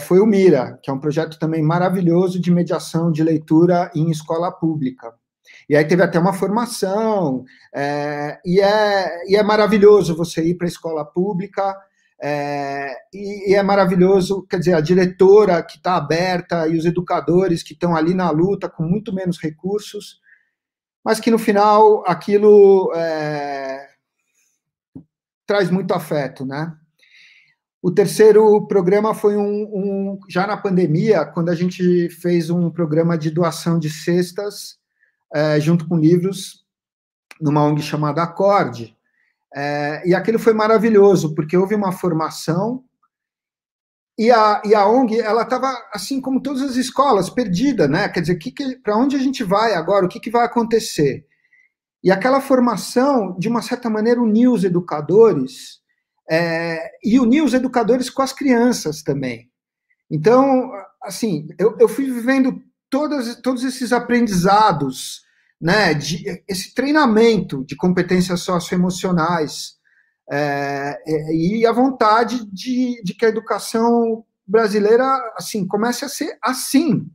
foi o Mira, que é um projeto também maravilhoso de mediação de leitura em escola pública. E aí teve até uma formação, e é maravilhoso você ir para a escola pública, e é maravilhoso, quer dizer, a diretora que está aberta e os educadores que estão ali na luta com muito menos recursos, mas que no final aquilo traz muito afeto, né? O terceiro programa foi já na pandemia, quando a gente fez um programa de doação de cestas, junto com livros, numa ONG chamada Acorde. E aquilo foi maravilhoso, porque houve uma formação, e a ONG, ela estava, assim como todas as escolas, perdida, né? Quer dizer, para onde a gente vai agora? O que vai acontecer? E aquela formação, de uma certa maneira, uniu os educadores, e uniu os educadores com as crianças também. Então, assim, eu fui vivendo todos esses aprendizados, né, esse treinamento de competências socioemocionais, e a vontade de que a educação brasileira, assim, comece a ser assim,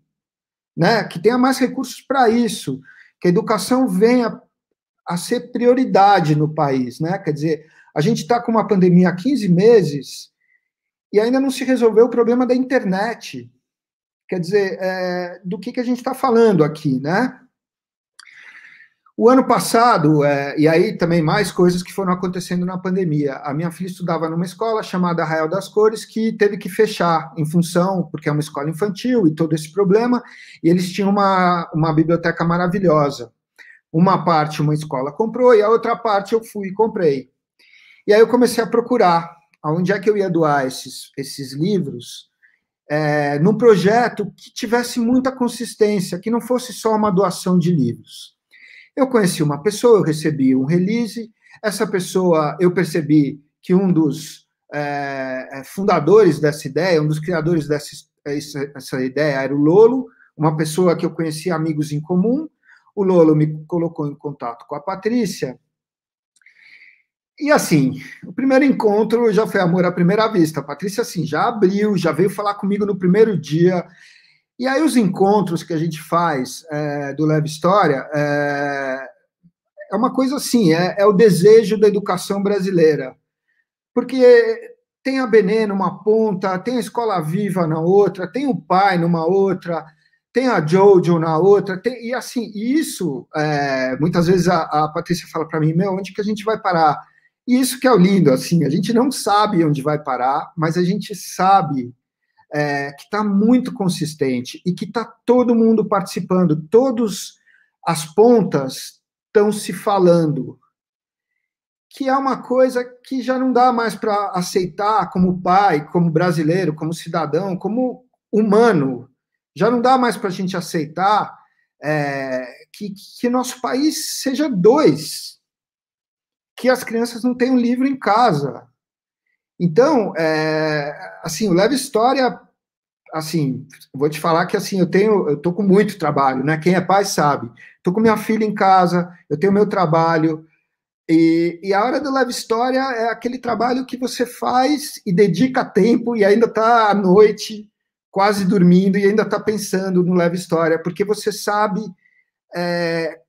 né, que tenha mais recursos para isso, que a educação venha a ser prioridade no país, né? Quer dizer, a gente está com uma pandemia há 15 meses e ainda não se resolveu o problema da internet. Quer dizer, do que a gente está falando aqui, né? O ano passado, e aí também mais coisas que foram acontecendo na pandemia. A minha filha estudava numa escola chamada Arraial das Cores, que teve que fechar em função, porque é uma escola infantil e todo esse problema, e eles tinham uma biblioteca maravilhosa. Uma parte uma escola comprou e a outra parte eu fui e comprei. E aí eu comecei a procurar aonde é que eu ia doar esses livros, num projeto que tivesse muita consistência, que não fosse só uma doação de livros. Eu conheci uma pessoa, eu recebi um release, essa pessoa, eu percebi que um dos fundadores dessa ideia, um dos criadores dessa ideia era o Lolo, uma pessoa que eu conhecia, amigos em comum. O Lolo me colocou em contato com a Patrícia. E, assim, o primeiro encontro já foi amor à primeira vista. A Patrícia, assim, já abriu, já veio falar comigo no primeiro dia. E aí os encontros que a gente faz do Leve História, é uma coisa assim, é o desejo da educação brasileira. Porque tem a Benê numa ponta, tem a Escola Viva na outra, tem o Pai numa outra, tem a Jojo na outra, e assim, isso, muitas vezes a Patrícia fala para mim, onde que a gente vai parar? E isso que é o lindo, assim, a gente não sabe onde vai parar, mas a gente sabe que está muito consistente e que está todo mundo participando, todas as pontas estão se falando, que é uma coisa que já não dá mais para aceitar como pai, como brasileiro, como cidadão, como humano. Já não dá mais para a gente aceitar que nosso país seja dois, que as crianças não tenham livro em casa. Então, assim, o Leve História, assim, vou te falar que assim, eu tô com muito trabalho, né? Quem é pai sabe. Tô com minha filha em casa, eu tenho meu trabalho. E a hora do Leve História é aquele trabalho que você faz e dedica tempo e ainda está à noite, quase dormindo, e ainda está pensando no Leve História, porque você sabe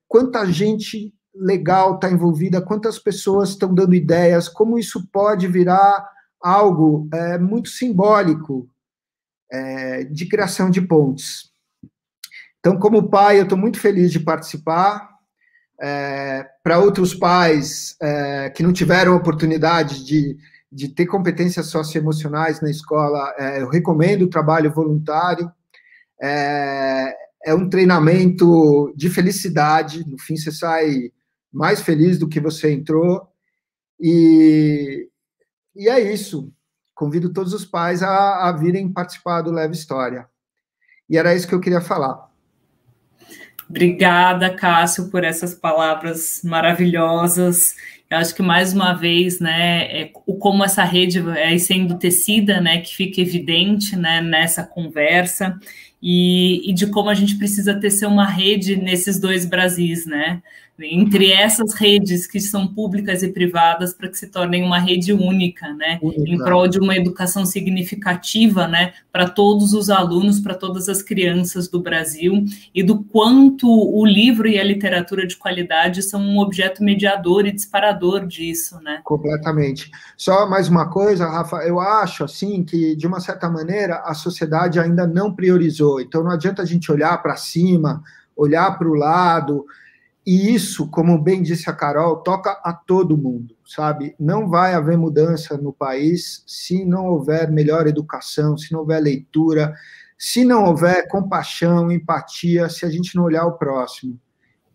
quanta gente legal está envolvida, quantas pessoas estão dando ideias, como isso pode virar algo muito simbólico de criação de pontes. Então, como pai, eu estou muito feliz de participar. Para outros pais que não tiveram oportunidade de ter competências socioemocionais na escola, eu recomendo o trabalho voluntário. É um treinamento de felicidade, no fim você sai mais feliz do que você entrou, e é isso. Convido todos os pais a virem participar do Leve História. E era isso que eu queria falar. Obrigada, Cássio, por essas palavras maravilhosas. Eu acho que, mais uma vez, né, como essa rede é sendo tecida, né, que fica evidente, né, nessa conversa, e de como a gente precisa tecer uma rede nesses dois Brasis, né, entre essas redes que são públicas e privadas, para que se tornem uma rede única, né, em prol de uma educação significativa, né, para todos os alunos, para todas as crianças do Brasil, e do quanto o livro e a literatura de qualidade são um objeto mediador e disparador disso, né? Completamente. Só mais uma coisa, Rafa, eu acho, assim, que, de uma certa maneira, a sociedade ainda não priorizou, então não adianta a gente olhar para cima, olhar para o lado. E isso, como bem disse a Carol, toca a todo mundo, sabe? Não vai haver mudança no país se não houver melhor educação, se não houver leitura, se não houver compaixão, empatia, se a gente não olhar o próximo.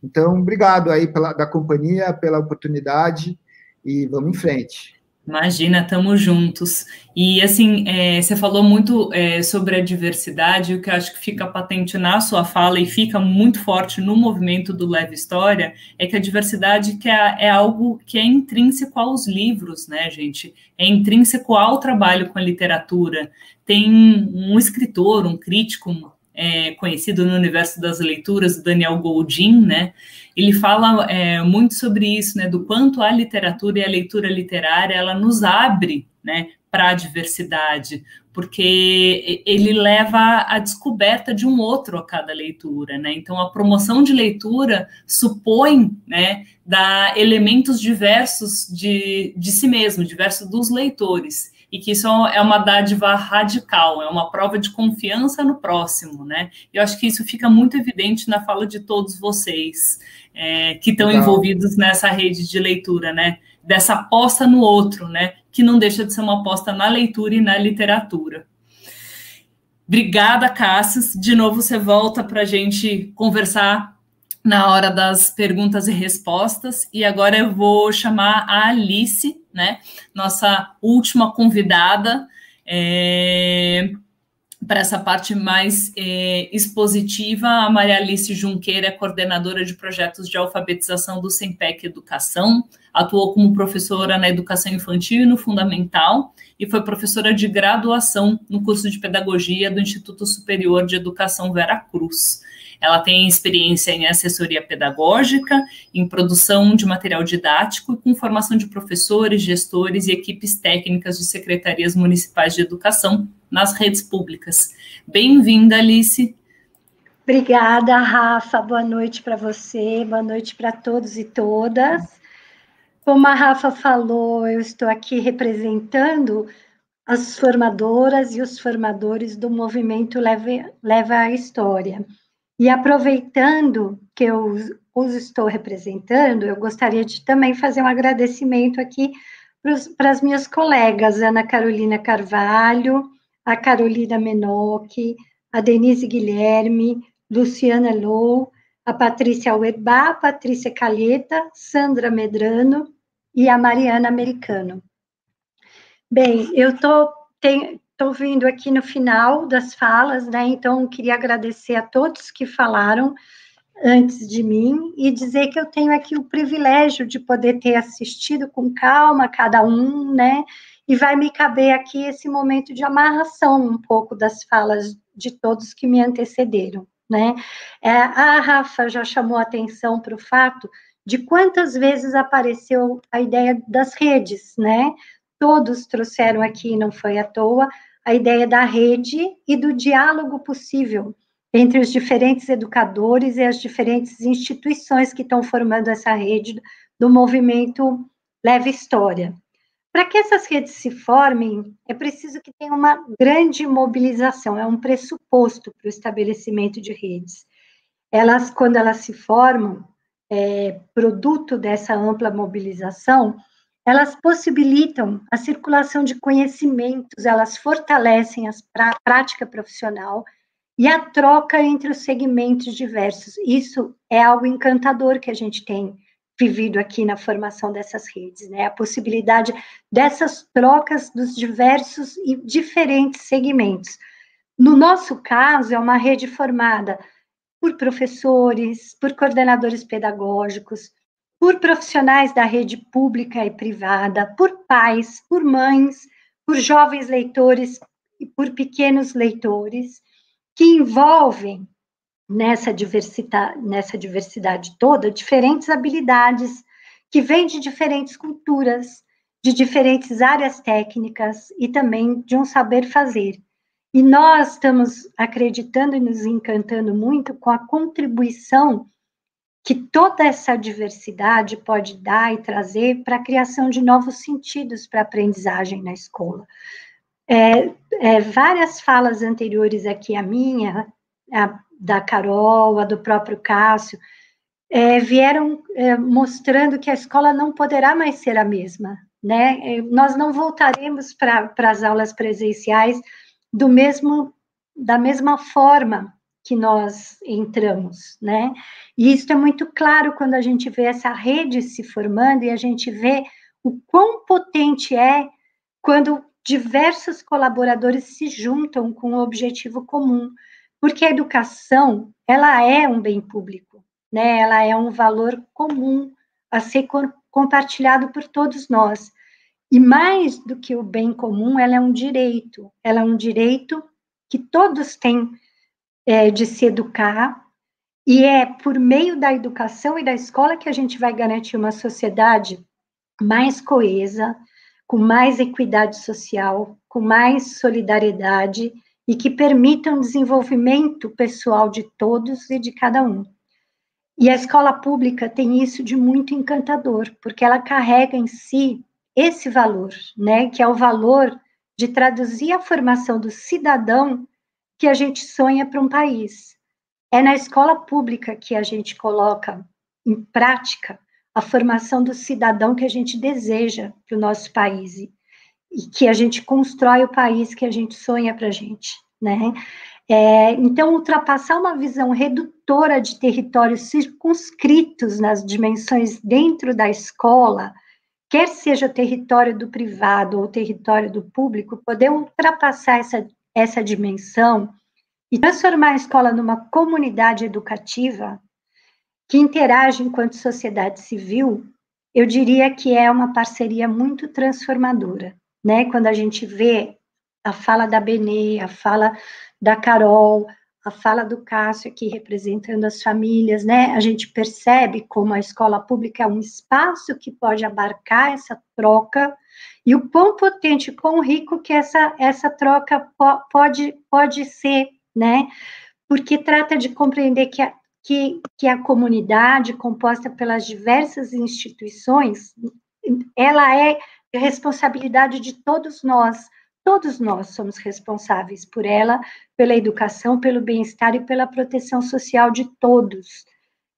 Então, obrigado aí da companhia, pela oportunidade, e vamos em frente. Imagina, estamos juntos. E, assim, você falou muito sobre a diversidade, o que eu acho que fica patente na sua fala e fica muito forte no movimento do Leve História, é que a diversidade é algo que é intrínseco aos livros, né, gente? É intrínseco ao trabalho com a literatura. Tem um escritor, um crítico conhecido no universo das leituras, Daniel Goldin, né? Ele fala muito sobre isso, né? Do quanto a literatura e a leitura literária, ela nos abre, né, para a diversidade, porque ele leva a descoberta de um outro a cada leitura, né? Então, a promoção de leitura supõe, né, dar elementos diversos de si mesmo, diversos dos leitores, e que isso é uma dádiva radical, é uma prova de confiança no próximo, né? Eu acho que isso fica muito evidente na fala de todos vocês, que estão envolvidos nessa rede de leitura, né? Dessa aposta no outro, né? Que não deixa de ser uma aposta na leitura e na literatura. Obrigada, Cássio. De novo, você volta para a gente conversar na hora das perguntas e respostas. E agora eu vou chamar a Alice, né? Nossa última convidada, para essa parte mais expositiva. A Maria Alice Junqueira é coordenadora de projetos de alfabetização do SEMPEC Educação, atuou como professora na educação infantil e no fundamental, e foi professora de graduação no curso de pedagogia do Instituto Superior de Educação Vera Cruz. Ela tem experiência em assessoria pedagógica, em produção de material didático e com formação de professores, gestores e equipes técnicas de secretarias municipais de educação nas redes públicas. Bem-vinda, Alice. Obrigada, Rafa. Boa noite para você, boa noite para todos e todas. Como a Rafa falou, eu estou aqui representando as formadoras e os formadores do movimento Leva a História. E aproveitando que eu os estou representando, eu gostaria de também fazer um agradecimento aqui para as minhas colegas, Ana Carolina Carvalho, a Carolina Menotti, a Denise Guilherme, Luciana Lou, a Patrícia Auerbach, a Patrícia Calheta, Sandra Medrano e a Mariana Americano. Bem, eu estou vindo aqui no final das falas, né? Então, queria agradecer a todos que falaram antes de mim e dizer que eu tenho aqui o privilégio de poder ter assistido com calma cada um, né? E vai me caber aqui esse momento de amarração um pouco das falas de todos que me antecederam, né? A Rafa já chamou a atenção para o fato de quantas vezes apareceu a ideia das redes, né? Todos trouxeram aqui, não foi à toa, a ideia da rede e do diálogo possível entre os diferentes educadores e as diferentes instituições que estão formando essa rede do movimento Leva História. Para que essas redes se formem, é preciso que tenha uma grande mobilização, é um pressuposto para o estabelecimento de redes. Elas, quando elas se formam, produto dessa ampla mobilização, elas possibilitam a circulação de conhecimentos, elas fortalecem a prática profissional e a troca entre os segmentos diversos. Isso é algo encantador que a gente tem vivido aqui na formação dessas redes, né? A possibilidade dessas trocas dos diversos e diferentes segmentos. No nosso caso, é uma rede formada por professores, por coordenadores pedagógicos, por profissionais da rede pública e privada, por pais, por mães, por jovens leitores e por pequenos leitores, que envolvem nessa diversidade toda diferentes habilidades que vêm de diferentes culturas, de diferentes áreas técnicas e também de um saber fazer. E nós estamos acreditando e nos encantando muito com a contribuição que toda essa diversidade pode dar e trazer para a criação de novos sentidos para a aprendizagem na escola. Várias falas anteriores aqui, a minha, a da Carol, a do próprio Cássio, vieram mostrando que a escola não poderá mais ser a mesma, né? Nós não voltaremos para as aulas presenciais da mesma forma que nós entramos, né? E isso é muito claro quando a gente vê essa rede se formando e a gente vê o quão potente é quando diversos colaboradores se juntam com um objetivo comum, porque a educação, ela é um bem público, né? Ela é um valor comum a ser compartilhado por todos nós. E mais do que o bem comum, ela é um direito que todos têm de se educar, e é por meio da educação e da escola que a gente vai garantir uma sociedade mais coesa, com mais equidade social, com mais solidariedade e que permitam o desenvolvimento pessoal de todos e de cada um. E a escola pública tem isso de muito encantador, porque ela carrega em si esse valor, né, que é o valor de traduzir a formação do cidadão que a gente sonha para um país. É na escola pública que a gente coloca em prática a formação do cidadão que a gente deseja para o nosso país e que a gente constrói o país que a gente sonha para a gente, né? Então, ultrapassar uma visão redutora de territórios circunscritos nas dimensões dentro da escola, quer seja o território do privado ou o território do público, poder ultrapassar essa dimensão e transformar a escola numa comunidade educativa que interage enquanto sociedade civil, eu diria que é uma parceria muito transformadora, né? Quando a gente vê a fala da Benê, a fala da Carol, a fala do Cássio aqui representando as famílias, né? A gente percebe como a escola pública é um espaço que pode abarcar essa troca e o quão potente, quão rico que essa troca pode ser, né? porque trata de compreender que a comunidade, composta pelas diversas instituições, ela é responsabilidade de todos nós somos responsáveis por ela, pela educação, pelo bem-estar e pela proteção social de todos,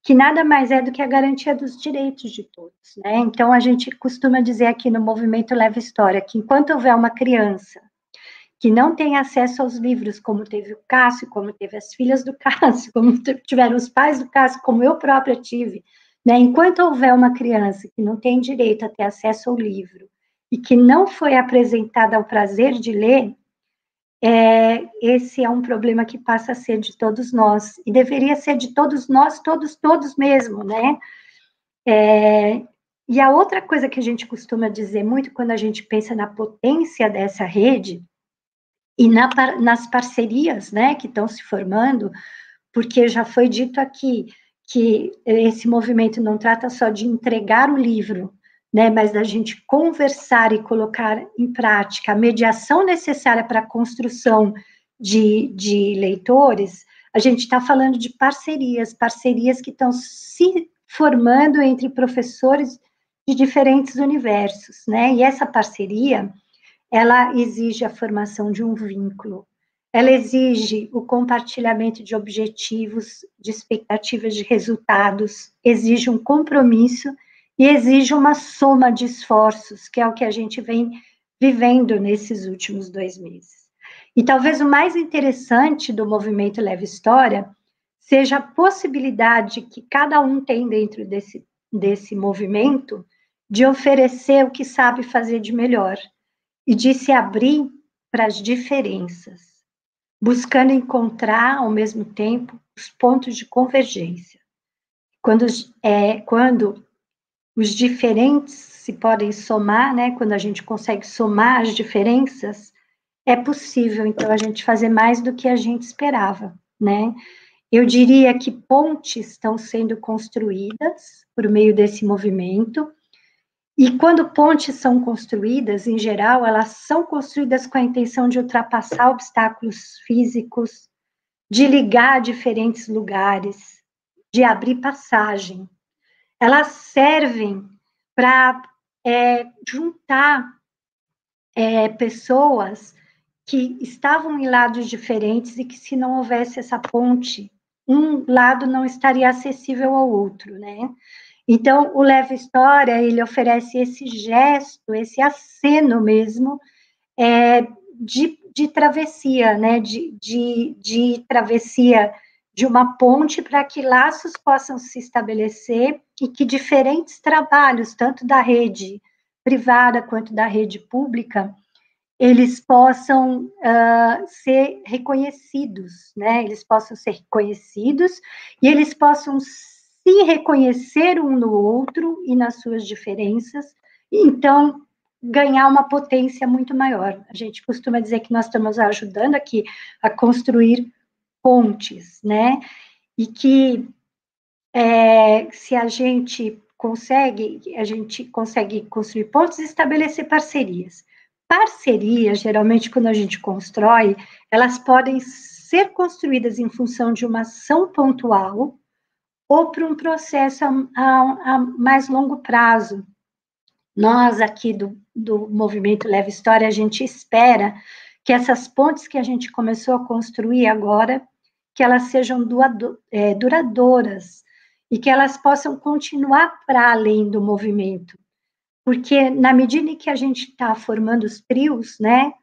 que nada mais é do que a garantia dos direitos de todos, né? Então, a gente costuma dizer aqui no Movimento Leva História, que enquanto houver uma criança que não tem acesso aos livros, como teve o Cássio, como teve as filhas do Cássio, como tiveram os pais do Cássio, como eu própria tive, né? Enquanto houver uma criança que não tem direito a ter acesso ao livro e que não foi apresentada ao prazer de ler, esse é um problema que passa a ser de todos nós, e deveria ser de todos nós, todos mesmo, né? E a outra coisa que a gente costuma dizer muito quando a gente pensa na potência dessa rede, e nas parcerias, né, que estão se formando, porque já foi dito aqui que esse movimento não trata só de entregar o livro, né, mas da gente conversar e colocar em prática a mediação necessária para a construção de leitores. A gente está falando de parcerias que estão se formando entre professores de diferentes universos, né, e essa parceria, ela exige a formação de um vínculo, ela exige o compartilhamento de objetivos, de expectativas de resultados, exige um compromisso e exige uma soma de esforços, que é o que a gente vem vivendo nesses últimos 2 meses. E talvez o mais interessante do Movimento Leva História seja a possibilidade que cada um tem dentro desse movimento de oferecer o que sabe fazer de melhor e de se abrir para as diferenças, buscando encontrar, ao mesmo tempo, os pontos de convergência. Quando os diferentes se podem somar, né, quando a gente consegue somar as diferenças, é possível, então, a gente fazer mais do que a gente esperava, né? Eu diria que pontes estão sendo construídas por meio desse movimento, e quando pontes são construídas, em geral, elas são construídas com a intenção de ultrapassar obstáculos físicos, de ligar diferentes lugares, de abrir passagem. Elas servem para juntar pessoas que estavam em lados diferentes e que, se não houvesse essa ponte, um lado não estaria acessível ao outro, né? Então, o Leva História, ele oferece esse gesto, esse aceno mesmo, de travessia, né? De travessia de uma ponte para que laços possam se estabelecer e que diferentes trabalhos, tanto da rede privada quanto da rede pública, eles possam ser reconhecidos, né? Eles possam ser reconhecidos e eles possam se reconhecer um no outro e nas suas diferenças, e então ganhar uma potência muito maior. A gente costuma dizer que nós estamos ajudando aqui a construir pontes, né? E que se a gente consegue construir pontes e estabelecer parcerias. Parcerias, geralmente, quando a gente constrói, elas podem ser construídas em função de uma ação pontual ou para um processo a mais longo prazo. Nós, aqui do Movimento Leva História, a gente espera que essas pontes que a gente começou a construir agora, que elas sejam duradouras e que elas possam continuar para além do movimento. Porque, na medida em que a gente está formando os trios, né,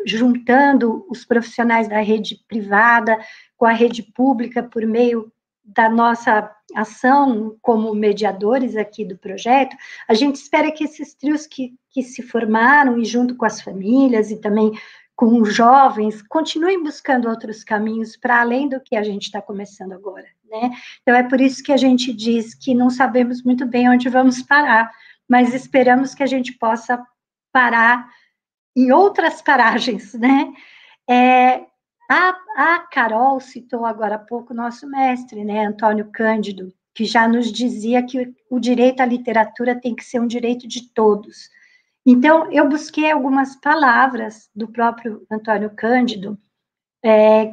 juntando os profissionais da rede privada com a rede pública por meio da nossa ação como mediadores aqui do projeto, a gente espera que esses trios que se formaram, e junto com as famílias e também com os jovens, continuem buscando outros caminhos para além do que a gente está começando agora, né? Então, é por isso que a gente diz que não sabemos muito bem onde vamos parar, mas esperamos que a gente possa parar em outras paragens, né? A Carol citou agora há pouco o nosso mestre, né, Antônio Cândido, que já nos dizia que o direito à literatura tem que ser um direito de todos. Então, eu busquei algumas palavras do próprio Antônio Cândido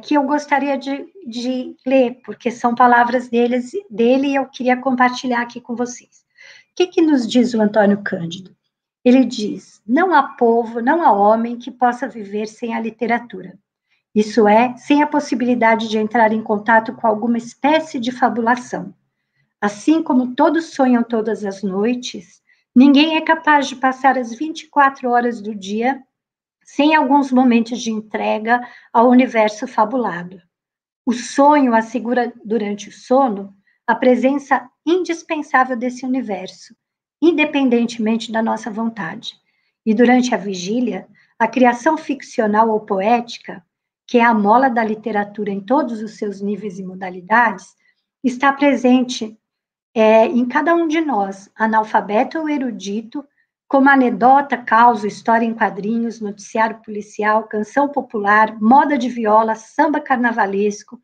que eu gostaria de ler, porque são palavras dele e eu queria compartilhar aqui com vocês. O que nos diz o Antônio Cândido? Ele diz: não há povo, não há homem que possa viver sem a literatura. Isso é, sem a possibilidade de entrar em contato com alguma espécie de fabulação. Assim como todos sonham todas as noites, ninguém é capaz de passar as 24 horas do dia sem alguns momentos de entrega ao universo fabulado. O sonho assegura, durante o sono, a presença indispensável desse universo, independentemente da nossa vontade. E durante a vigília, a criação ficcional ou poética, que é a mola da literatura em todos os seus níveis e modalidades, está presente em cada um de nós, analfabeto ou erudito, como anedota, causa, história em quadrinhos, noticiário policial, canção popular, moda de viola, samba carnavalesco.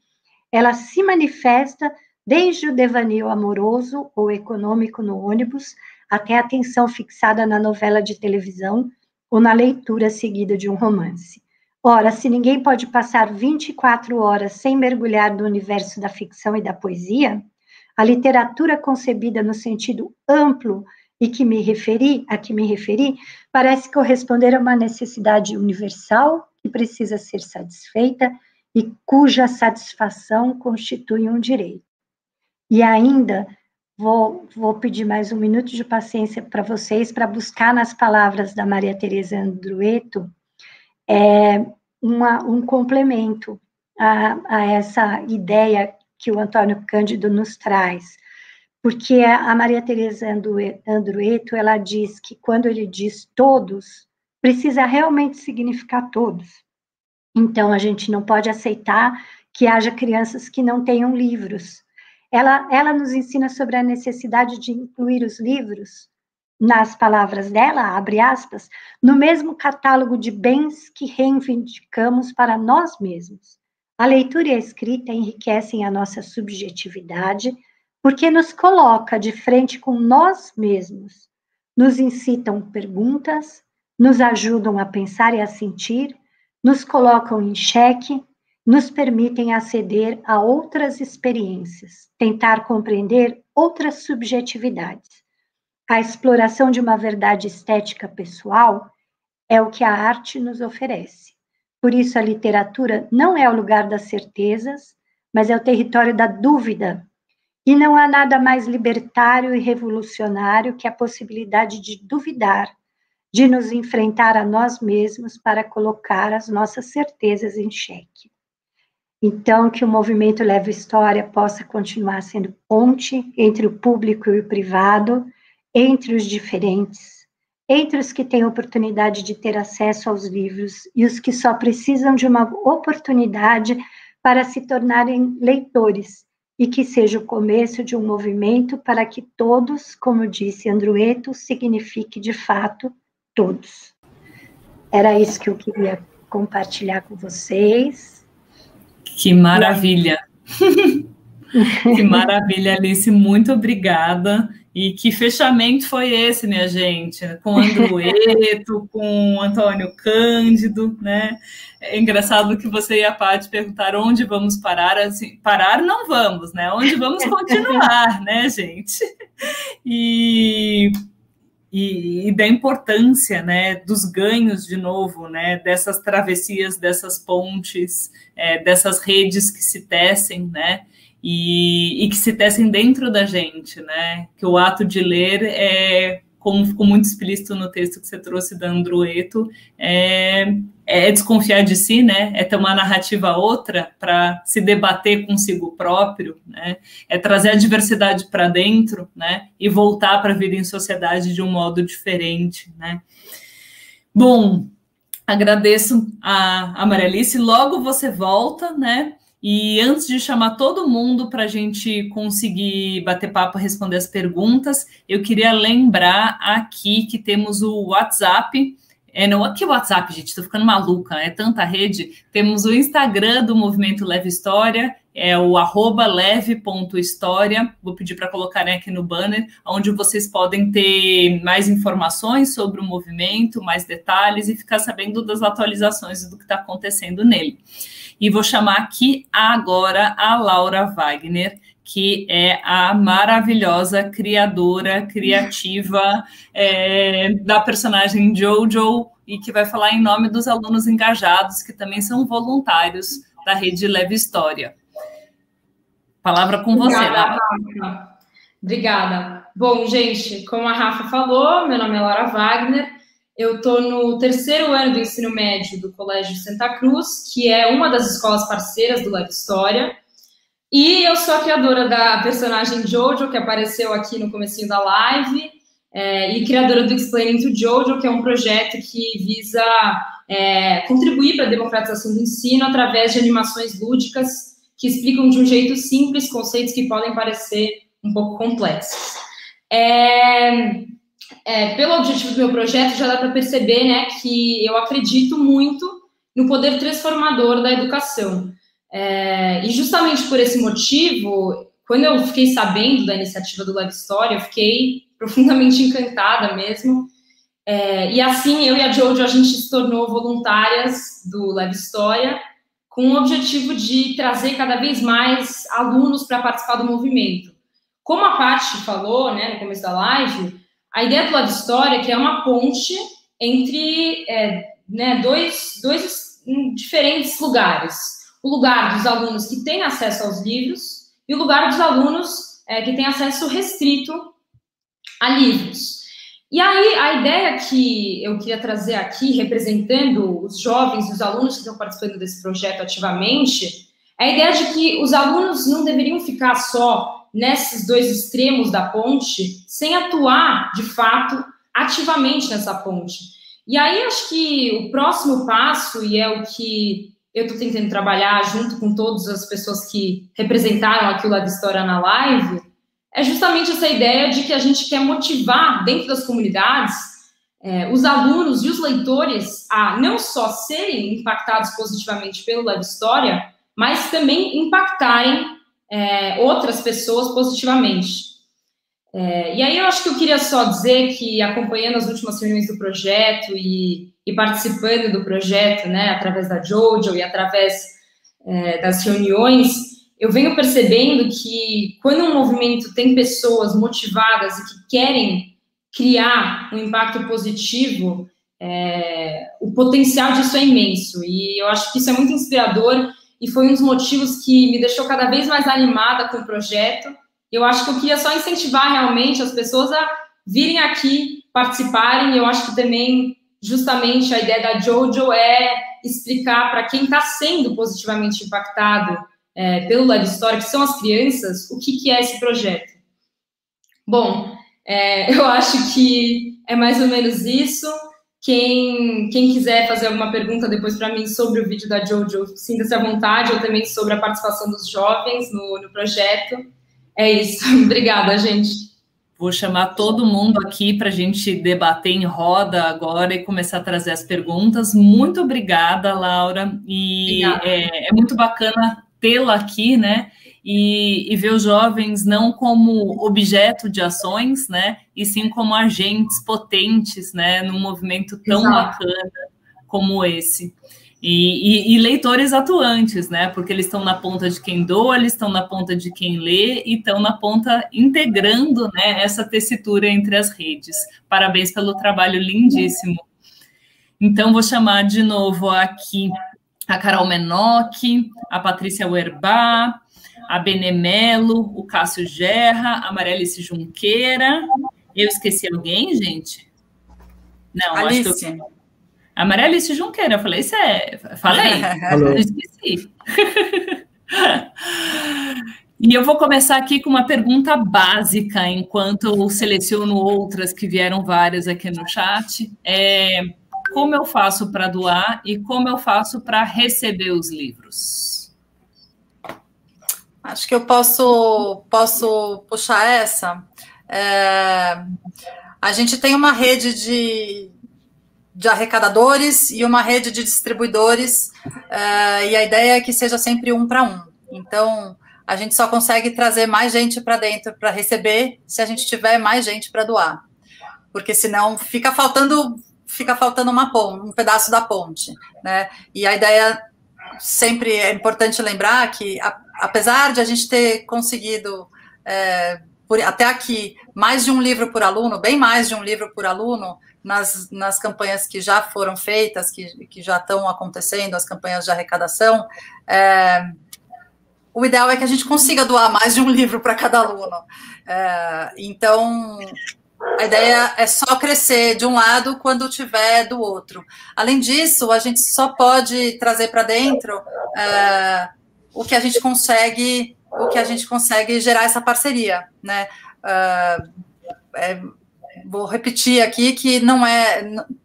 Ela se manifesta desde o devaneio amoroso ou econômico no ônibus, até a atenção fixada na novela de televisão ou na leitura seguida de um romance. Ora, se ninguém pode passar 24 horas sem mergulhar no universo da ficção e da poesia, a literatura concebida no sentido amplo e a que me referi, parece corresponder a uma necessidade universal que precisa ser satisfeita e cuja satisfação constitui um direito. E ainda, vou pedir mais um minuto de paciência para vocês, para buscar nas palavras da Maria Tereza Andrueto um complemento a essa ideia que o Antônio Cândido nos traz. Porque a Maria Tereza Andrueto, ela diz que quando ele diz todos, precisa realmente significar todos. Então, a gente não pode aceitar que haja crianças que não tenham livros. Ela nos ensina sobre a necessidade de incluir os livros, nas palavras dela, abre aspas, no mesmo catálogo de bens que reivindicamos para nós mesmos. A leitura e a escrita enriquecem a nossa subjetividade, porque nos coloca de frente com nós mesmos, nos incitam perguntas, nos ajudam a pensar e a sentir, nos colocam em xeque, nos permitem aceder a outras experiências, tentar compreender outras subjetividades. A exploração de uma verdade estética pessoal é o que a arte nos oferece. Por isso, a literatura não é o lugar das certezas, mas é o território da dúvida. E não há nada mais libertário e revolucionário que a possibilidade de duvidar, de nos enfrentar a nós mesmos para colocar as nossas certezas em xeque. Então, que o movimento Leve História possa continuar sendo ponte entre o público e o privado, entre os diferentes, entre os que têm oportunidade de ter acesso aos livros e os que só precisam de uma oportunidade para se tornarem leitores, e que seja o começo de um movimento para que todos, como disse Andrueto, signifique de fato todos. Era isso que eu queria compartilhar com vocês. Que maravilha! Que maravilha, Alice, muito obrigada. E que fechamento foi esse, minha gente? Com o Andrueto, com o Antônio Cândido, né? É engraçado que você e a Paty perguntaram onde vamos parar. Assim, parar não vamos, né? Onde vamos continuar, né, gente? E da importância, né, dos ganhos, de novo, né, dessas travessias, dessas pontes, dessas redes que se tecem, né, e que se tecem dentro da gente, né, que o ato de ler como ficou muito explícito no texto que você trouxe da Andrueto, é desconfiar de si, né? É ter uma narrativa outra para se debater consigo próprio, né? É trazer a diversidade para dentro, né? E voltar para a vida em sociedade de um modo diferente, né? Bom, agradeço a Maria Alice, logo você volta, né? E antes de chamar todo mundo para a gente conseguir bater papo, responder as perguntas, eu queria lembrar aqui que temos o WhatsApp. Não aqui o WhatsApp, gente, estou ficando maluca, é tanta rede. Temos o Instagram do Movimento Leve História, é o @leve.história. Vou pedir para colocarem aqui no banner, onde vocês podem ter mais informações sobre o movimento, mais detalhes e ficar sabendo das atualizações do que está acontecendo nele. E vou chamar aqui agora a Laura Wagner, que é a maravilhosa criadora, criativa da personagem Jojo, e que vai falar em nome dos alunos engajados, que também são voluntários da Rede Leve História. Palavra com você, Laura. Rafa. Obrigada. Bom, gente, como a Rafa falou, meu nome é Laura Wagner, eu estou no 3º ano do ensino médio do Colégio Santa Cruz, que é uma das escolas parceiras do Leve História, e eu sou a criadora da personagem Jojo, que apareceu aqui no comecinho da live, e criadora do Explaining to Jojo, que é um projeto que visa contribuir para a democratização do ensino através de animações lúdicas que explicam de um jeito simples conceitos que podem parecer um pouco complexos. Pelo objetivo do meu projeto, já dá para perceber, né, que eu acredito muito no poder transformador da educação. E justamente por esse motivo, quando eu fiquei sabendo da iniciativa do Leve História, eu fiquei profundamente encantada mesmo. E assim, eu e a Jojo, a gente se tornou voluntárias do Leve História, com o objetivo de trazer cada vez mais alunos para participar do movimento. Como a Paty falou, né, no começo da live, a ideia do Leve História é criar uma ponte entre dois diferentes lugares. O lugar dos alunos que têm acesso aos livros e o lugar dos alunos que têm acesso restrito a livros. E aí, a ideia que eu queria trazer aqui, representando os jovens e os alunos que estão participando desse projeto ativamente, é a ideia de que os alunos não deveriam ficar só nesses dois extremos da ponte, sem atuar, de fato, ativamente nessa ponte. E aí, acho que o próximo passo, e é o que eu estou tentando trabalhar junto com todas as pessoas que representaram aqui o Leve História na live, é justamente essa ideia de que a gente quer motivar dentro das comunidades os alunos e os leitores a não só serem impactados positivamente pelo Leve História, mas também impactarem outras pessoas positivamente. E aí eu acho que eu queria só dizer que, acompanhando as últimas reuniões do projeto e participando do projeto, né, através da Jojo e através das reuniões, eu venho percebendo que quando um movimento tem pessoas motivadas e que querem criar um impacto positivo, o potencial disso é imenso. E eu acho que isso é muito inspirador e foi um dos motivos que me deixou cada vez mais animada com o projeto. Eu acho que eu queria só incentivar realmente as pessoas a virem aqui, participarem. E eu acho que também, justamente, a ideia da Jojo é explicar para quem está sendo positivamente impactado pelo Leve História, que são as crianças, o que é esse projeto. Bom, eu acho que é mais ou menos isso. Quem quiser fazer alguma pergunta depois para mim sobre o vídeo da Jojo, sinta-se à vontade, ou também sobre a participação dos jovens no projeto. É isso. Obrigada, gente. Vou chamar todo mundo aqui para a gente debater em roda agora e começar a trazer as perguntas. Muito obrigada, Laura. E é muito bacana tê-la aqui, né? E ver os jovens não como objeto de ações, né? E sim como agentes potentes, né? Num movimento tão bacana como esse. E leitores atuantes, né? Porque eles estão na ponta de quem doa, eles estão na ponta de quem lê e estão na ponta integrando, né, essa tessitura entre as redes. Parabéns pelo trabalho lindíssimo. Então, vou chamar de novo aqui a Carol Menotti, a Patrícia Uerbá, a Benemelo, o Cássio Gerra, a Marialice Junqueira. Eu esqueci alguém, gente? Não, Alice. acho que eu... A Marialice Junqueira, eu falei, falei, eu esqueci. E eu vou começar aqui com uma pergunta básica, enquanto eu seleciono outras, que vieram várias aqui no chat. Como eu faço para doar e como eu faço para receber os livros? Acho que eu posso puxar essa. A gente tem uma rede de arrecadadores e uma rede de distribuidores, e a ideia é que seja sempre 1 para 1. Então, a gente só consegue trazer mais gente para dentro para receber se a gente tiver mais gente para doar. Porque senão fica faltando um pedaço da ponte, né? E a ideia sempre é importante lembrar que, apesar de a gente ter conseguido, até aqui, mais de um livro por aluno, bem mais de um livro por aluno, nas campanhas que já foram feitas, que já estão acontecendo, as campanhas de arrecadação, o ideal é que a gente consiga doar mais de um livro para cada aluno. Então, a ideia é só crescer de um lado quando tiver do outro. Além disso, a gente só pode trazer para dentro o que a gente consegue gerar essa parceria, né? Vou repetir aqui que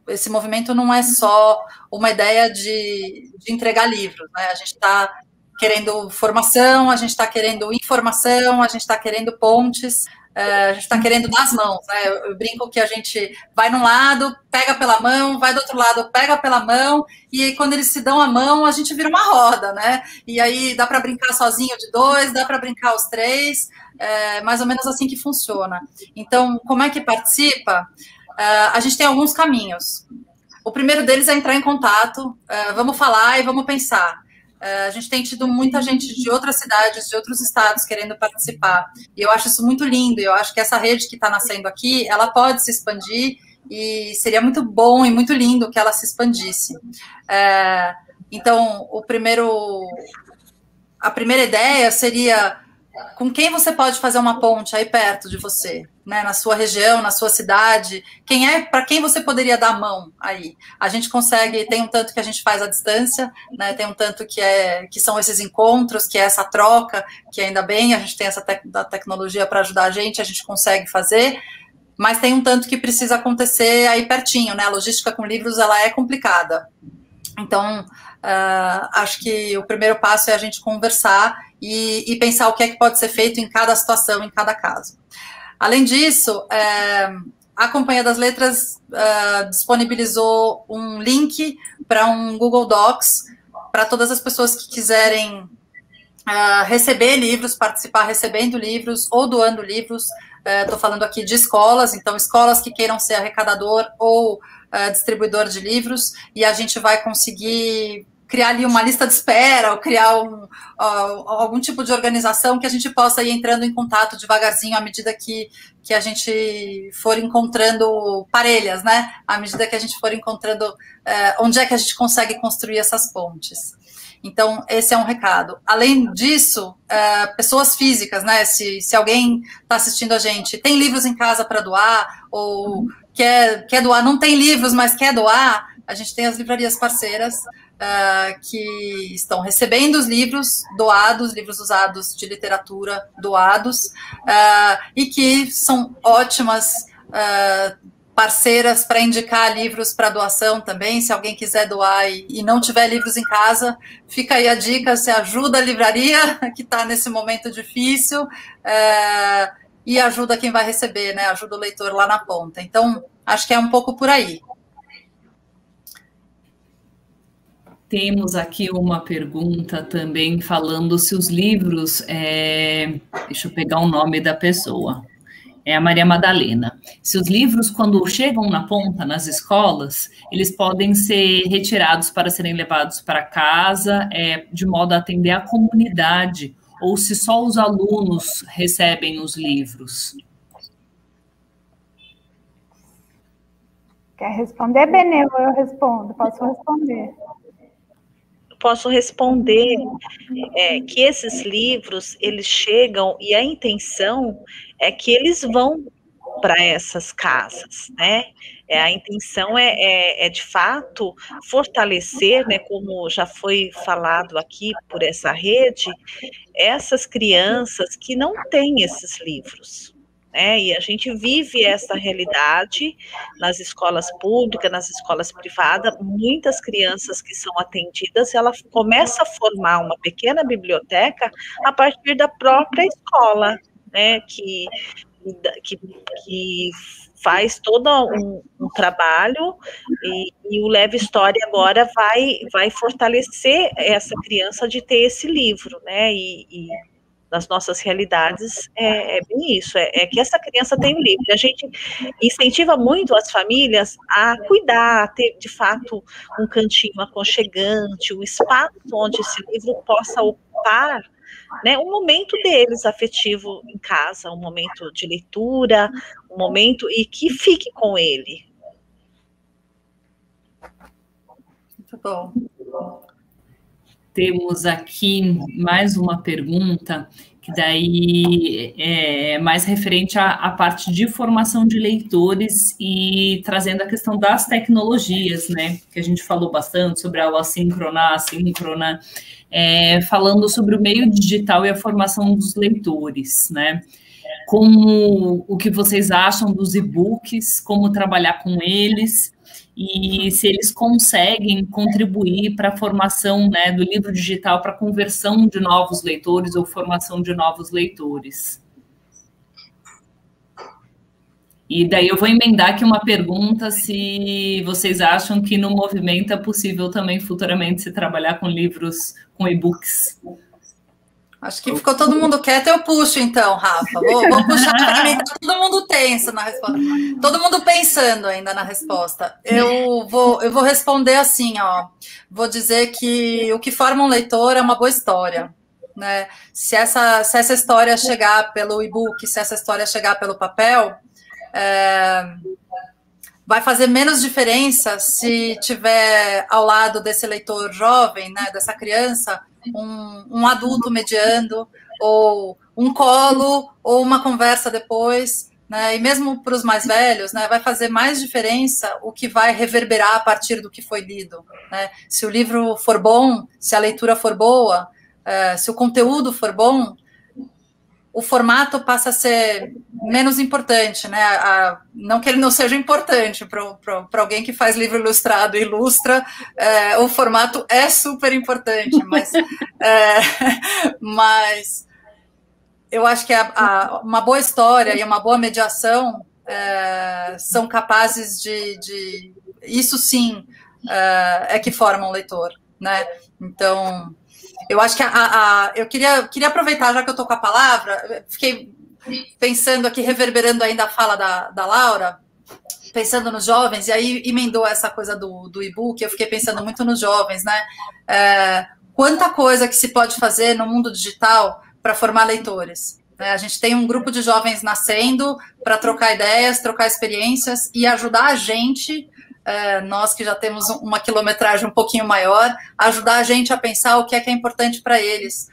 esse movimento não é só uma ideia de entregar livros, né? A gente está querendo formação, a gente está querendo informação, a gente está querendo pontes, a gente está querendo dar as mãos, né? Eu brinco que a gente vai num lado, pega pela mão, vai do outro lado, pega pela mão, e aí, quando eles se dão a mão, a gente vira uma roda, né? E aí dá para brincar sozinho de 2, dá para brincar os 3, mais ou menos assim que funciona. Então, como é que participa? A gente tem alguns caminhos. O primeiro deles é entrar em contato, vamos falar e vamos pensar. A gente tem tido muita gente de outras cidades, de outros estados querendo participar, e eu acho isso muito lindo. Eu acho que essa rede que está nascendo aqui, ela pode se expandir, e seria muito bom e muito lindo que ela se expandisse. Então, a primeira ideia seria com quem você pode fazer uma ponte aí perto de você, né, na sua região, na sua cidade, para quem você poderia dar a mão aí. A gente consegue, tem um tanto que a gente faz à distância, né, tem um tanto que são esses encontros, que é essa troca, que ainda bem, a gente tem da tecnologia para ajudar a gente consegue fazer, mas tem um tanto que precisa acontecer aí pertinho, né, a logística com livros, ela é complicada. Então, acho que o primeiro passo é a gente conversar e pensar o que é que pode ser feito em cada situação, em cada caso. Além disso, a Companhia das Letras disponibilizou um link para um Google Docs para todas as pessoas que quiserem receber livros, participar recebendo livros ou doando livros. Estou falando aqui de escolas, então escolas que queiram ser arrecadador ou distribuidor de livros, e a gente vai conseguir criar ali uma lista de espera, ou criar algum tipo de organização que a gente possa ir entrando em contato devagarzinho à medida que a gente for encontrando parelhas, né? À medida que a gente for encontrando onde é que a gente consegue construir essas pontes. Então, esse é um recado. Além disso, pessoas físicas, né? Se alguém está assistindo a gente, tem livros em casa para doar, ou quer doar, não tem livros, mas quer doar, a gente tem as livrarias parceiras que estão recebendo os livros doados, livros usados de literatura doados, e que são ótimas parceiras para indicar livros para doação também. Se alguém quiser doar e não tiver livros em casa, fica aí a dica, você ajuda a livraria que está nesse momento difícil, e ajuda quem vai receber, né? Ajuda o leitor lá na ponta. Então, acho que é um pouco por aí. Temos aqui uma pergunta também falando se os livros... deixa eu pegar o nome da pessoa. É a Maria Madalena. Se os livros, quando chegam na ponta, nas escolas, eles podem ser retirados para serem levados para casa, de modo a atender a comunidade, ou se só os alunos recebem os livros? Quer responder, Benê, ou eu respondo? Posso responder? Posso responder que esses livros, eles chegam, e a intenção é que eles vão para essas casas, né? A intenção é de fato, fortalecer, né, como já foi falado aqui por essa rede, essas crianças que não têm esses livros. E a gente vive essa realidade nas escolas públicas, nas escolas privadas. Muitas crianças que são atendidas, ela começa a formar uma pequena biblioteca a partir da própria escola, né, que faz todo um trabalho, e o Leve História agora vai fortalecer essa criança de ter esse livro, né, das nossas realidades é bem isso, é que essa criança tem um livro. A gente incentiva muito as famílias a cuidar, a ter, de fato, um cantinho aconchegante, um espaço onde esse livro possa ocupar, né, um momento deles afetivo em casa, um momento de leitura, um momento e que fique com ele. Muito bom. Temos aqui mais uma pergunta, que daí é mais referente à parte de formação de leitores e trazendo a questão das tecnologias, né? Que a gente falou bastante sobre a aula síncrona, assíncrona, falando sobre o meio digital e a formação dos leitores, né? Como o que vocês acham dos e-books, como trabalhar com eles, e se eles conseguem contribuir para a formação, né, do livro digital, para a conversão de novos leitores ou formação de novos leitores. E daí eu vou emendar aqui uma pergunta, se vocês acham que no movimento é possível também futuramente se trabalhar com livros, com e-books. Acho que ficou todo mundo quieto, eu puxo então, Rafa. Vou puxar para tá todo mundo tenso na resposta. Todo mundo pensando ainda na resposta. Eu vou responder assim, ó. Vou dizer que o que forma um leitor é uma boa história, né? Se essa história chegar pelo e-book, se essa história chegar pelo papel, vai fazer menos diferença se tiver ao lado desse leitor jovem, né, dessa criança, um adulto mediando, ou um colo, ou uma conversa depois, né, e mesmo para os mais velhos, né, vai fazer mais diferença o que vai reverberar a partir do que foi lido, né? Se o livro for bom, se a leitura for boa, se o conteúdo for bom, o formato passa a ser menos importante, né? Não que ele não seja importante para alguém que faz livro ilustrado e ilustra, o formato é super importante, mas eu acho que uma boa história e uma boa mediação são capazes de isso sim é que forma um leitor, né? Então, eu acho que eu queria aproveitar, já que eu estou com a palavra, fiquei pensando aqui, reverberando ainda a fala da Laura, pensando nos jovens, e aí emendou essa coisa do e-book, eu fiquei pensando muito nos jovens, né? Quanta coisa que se pode fazer no mundo digital para formar leitores. A gente tem um grupo de jovens nascendo para trocar ideias, trocar experiências e ajudar a gente, nós que já temos uma quilometragem um pouquinho maior, ajudar a gente a pensar o que é importante para eles,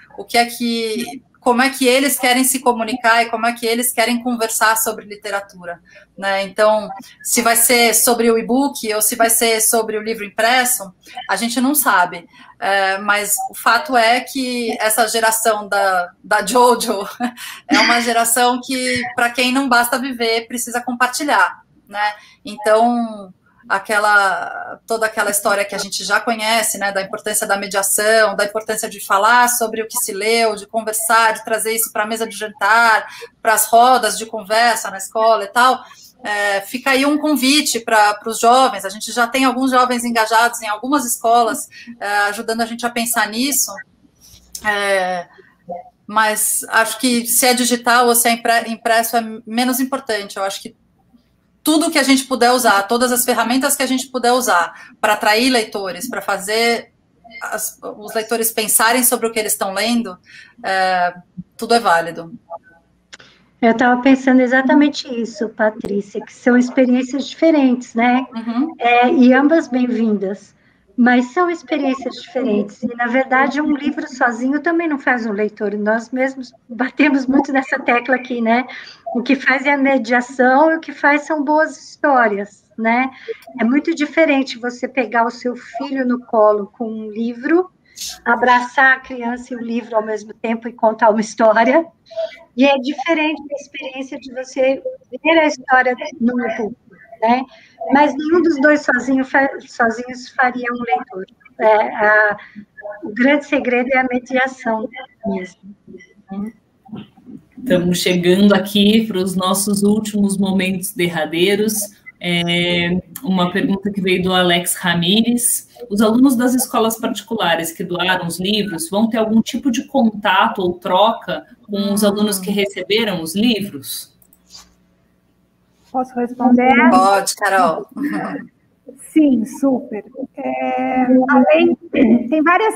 como é que eles querem se comunicar e como é que eles querem conversar sobre literatura, né? Então, se vai ser sobre o e-book ou se vai ser sobre o livro impresso, a gente não sabe, mas o fato é que essa geração da Jojo é uma geração que, para quem não basta viver, precisa compartilhar, né? Então, toda aquela história que a gente já conhece, né, da importância da mediação, da importância de falar sobre o que se leu, de conversar, de trazer isso para a mesa de jantar, para as rodas de conversa na escola e tal, fica aí um convite para os jovens. A gente já tem alguns jovens engajados em algumas escolas, ajudando a gente a pensar nisso, mas acho que se é digital ou se é impresso é menos importante. Eu acho que tudo que a gente puder usar, todas as ferramentas que a gente puder usar para atrair leitores, para fazer os leitores pensarem sobre o que eles estão lendo, tudo é válido. Eu estava pensando exatamente isso, Patrícia, que são experiências diferentes, né? Uhum. E ambas bem-vindas, mas são experiências diferentes. E, na verdade, um livro sozinho também não faz um leitor. Nós mesmos batemos muito nessa tecla aqui, né? O que faz é a mediação e o que faz são boas histórias, né? É muito diferente você pegar o seu filho no colo com um livro, abraçar a criança e o livro ao mesmo tempo e contar uma história. E é diferente da experiência de você ver a história no e-book, né? Mas nenhum dos dois sozinhos faria um leitor. O grande segredo é a mediação mesmo. Estamos chegando aqui para os nossos últimos momentos derradeiros. Uma pergunta que veio do Alex Ramires. os alunos das escolas particulares que doaram os livros vão ter algum tipo de contato ou troca com os alunos que receberam os livros? Posso responder? Pode, Carol. Sim, super. Tem várias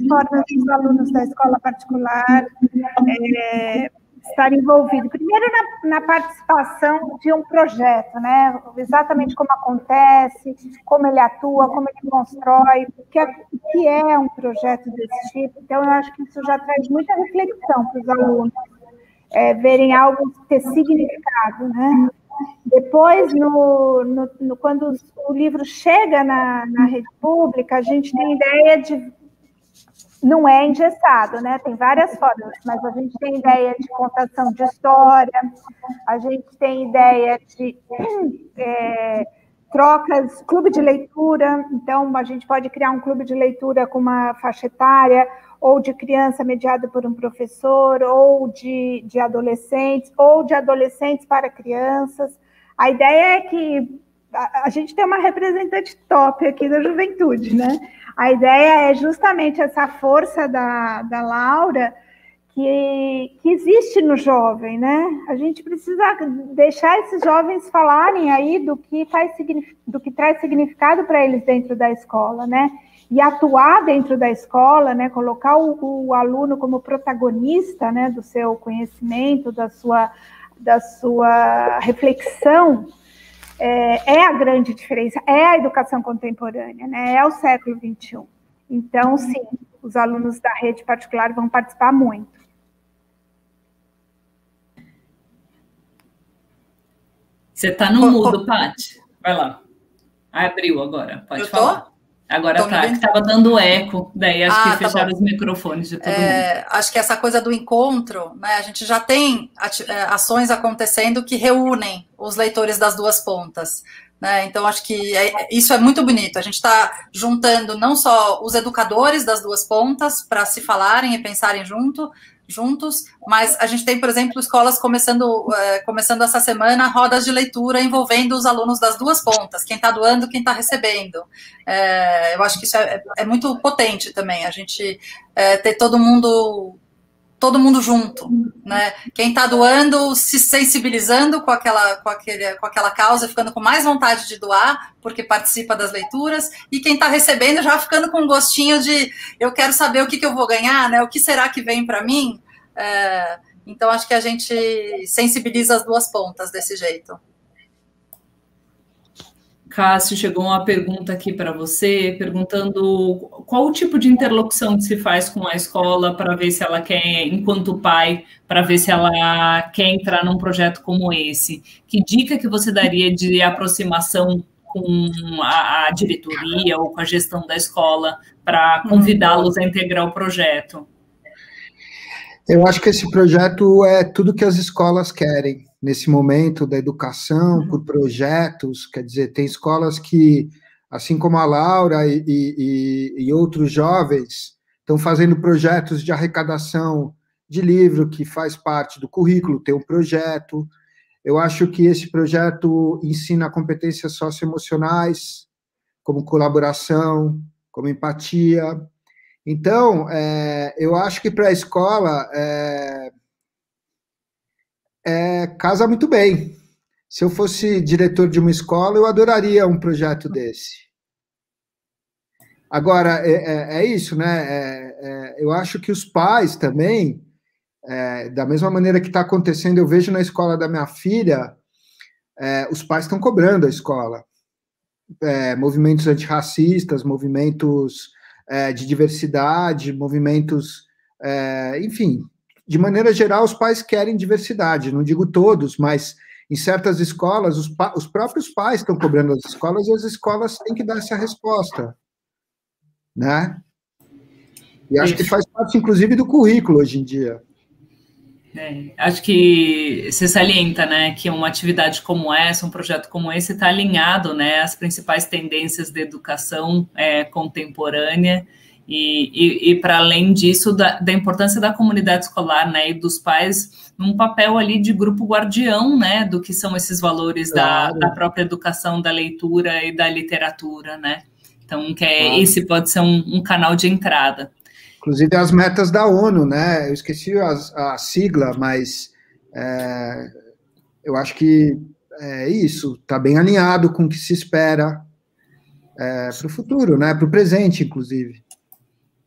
formas dos alunos da escola particular estar envolvido. Primeiro, na participação de um projeto, né? Exatamente como acontece, como ele atua, como ele constrói, o que é um projeto desse tipo. Então, eu acho que isso já traz muita reflexão para os alunos, verem algo ter significado, né? Depois, quando o livro chega na rede pública, a gente tem ideia de... Não é engessado, né? Tem várias formas, mas a gente tem ideia de contação de história, a gente tem ideia de trocas, clube de leitura. Então, a gente pode criar um clube de leitura com uma faixa etária, ou de criança mediado por um professor, ou de adolescentes, ou de adolescentes para crianças. A ideia é que a gente tem uma representante top aqui da juventude, né? A ideia é justamente essa força da Laura que existe no jovem, né? A gente precisa deixar esses jovens falarem aí do que traz significado para eles dentro da escola, né? E atuar dentro da escola, né? Colocar o aluno como protagonista, né? Do seu conhecimento, da sua reflexão, é a grande diferença, é a educação contemporânea, né? É o século XXI. Então, sim, os alunos da rede particular vão participar muito. Você está no mudo, Paty. Vai lá. Abriu agora, pode falar. Agora tá, que estava dando eco, daí acho que fecharam os microfones de todo mundo. Acho que essa coisa do encontro, né, a gente já tem ações acontecendo que reúnem os leitores das duas pontas, né, então acho que isso é muito bonito, a gente está juntando não só os educadores das duas pontas para se falarem e pensarem juntos, mas a gente tem, por exemplo, escolas começando essa semana rodas de leitura envolvendo os alunos das duas pontas, quem está doando, quem está recebendo. Eu acho que isso é muito potente também, a gente ter todo mundo junto, né? Quem está doando se sensibilizando com aquela causa, ficando com mais vontade de doar, porque participa das leituras, e quem está recebendo já ficando com um gostinho de eu quero saber o que eu vou ganhar, né? O que será que vem para mim? Então, acho que a gente sensibiliza as duas pontas desse jeito. Cássio, chegou uma pergunta aqui para você, perguntando qual o tipo de interlocução que se faz com a escola para ver se ela quer, enquanto pai, para ver se ela quer entrar num projeto como esse. Que dica que você daria de aproximação com a diretoria ou com a gestão da escola para convidá-los a integrar o projeto? Eu acho que esse projeto é tudo que as escolas querem. Nesse momento da educação, por projetos, quer dizer, tem escolas que, assim como a Laura e outros jovens, estão fazendo projetos de arrecadação de livro, que faz parte do currículo, tem um projeto. Eu acho que esse projeto ensina competências socioemocionais, como colaboração, como empatia. Então, eu acho que para a escola... casa muito bem. Se eu fosse diretor de uma escola, eu adoraria um projeto desse. Agora, é isso, né? Eu acho que os pais também, da mesma maneira que está acontecendo, eu vejo na escola da minha filha, os pais estão cobrando a escola. Movimentos antirracistas, movimentos de diversidade, movimentos, enfim... De maneira geral, os pais querem diversidade, não digo todos, mas em certas escolas, os próprios pais estão cobrando as escolas e as escolas têm que dar essa resposta, né? E acho que faz parte, inclusive, do currículo hoje em dia. Acho que você salienta, né, que uma atividade como essa, um projeto como esse, está alinhado, né, às principais tendências da educação contemporânea. E para além disso, da importância da comunidade escolar, né, e dos pais, num papel ali de grupo guardião, né, do que são esses valores da própria educação, da leitura e da literatura, né, Então, esse pode ser um canal de entrada. Inclusive as metas da ONU, né? Eu esqueci a sigla, mas eu acho que é isso, está bem alinhado com o que se espera para o futuro, né? Para o presente, inclusive.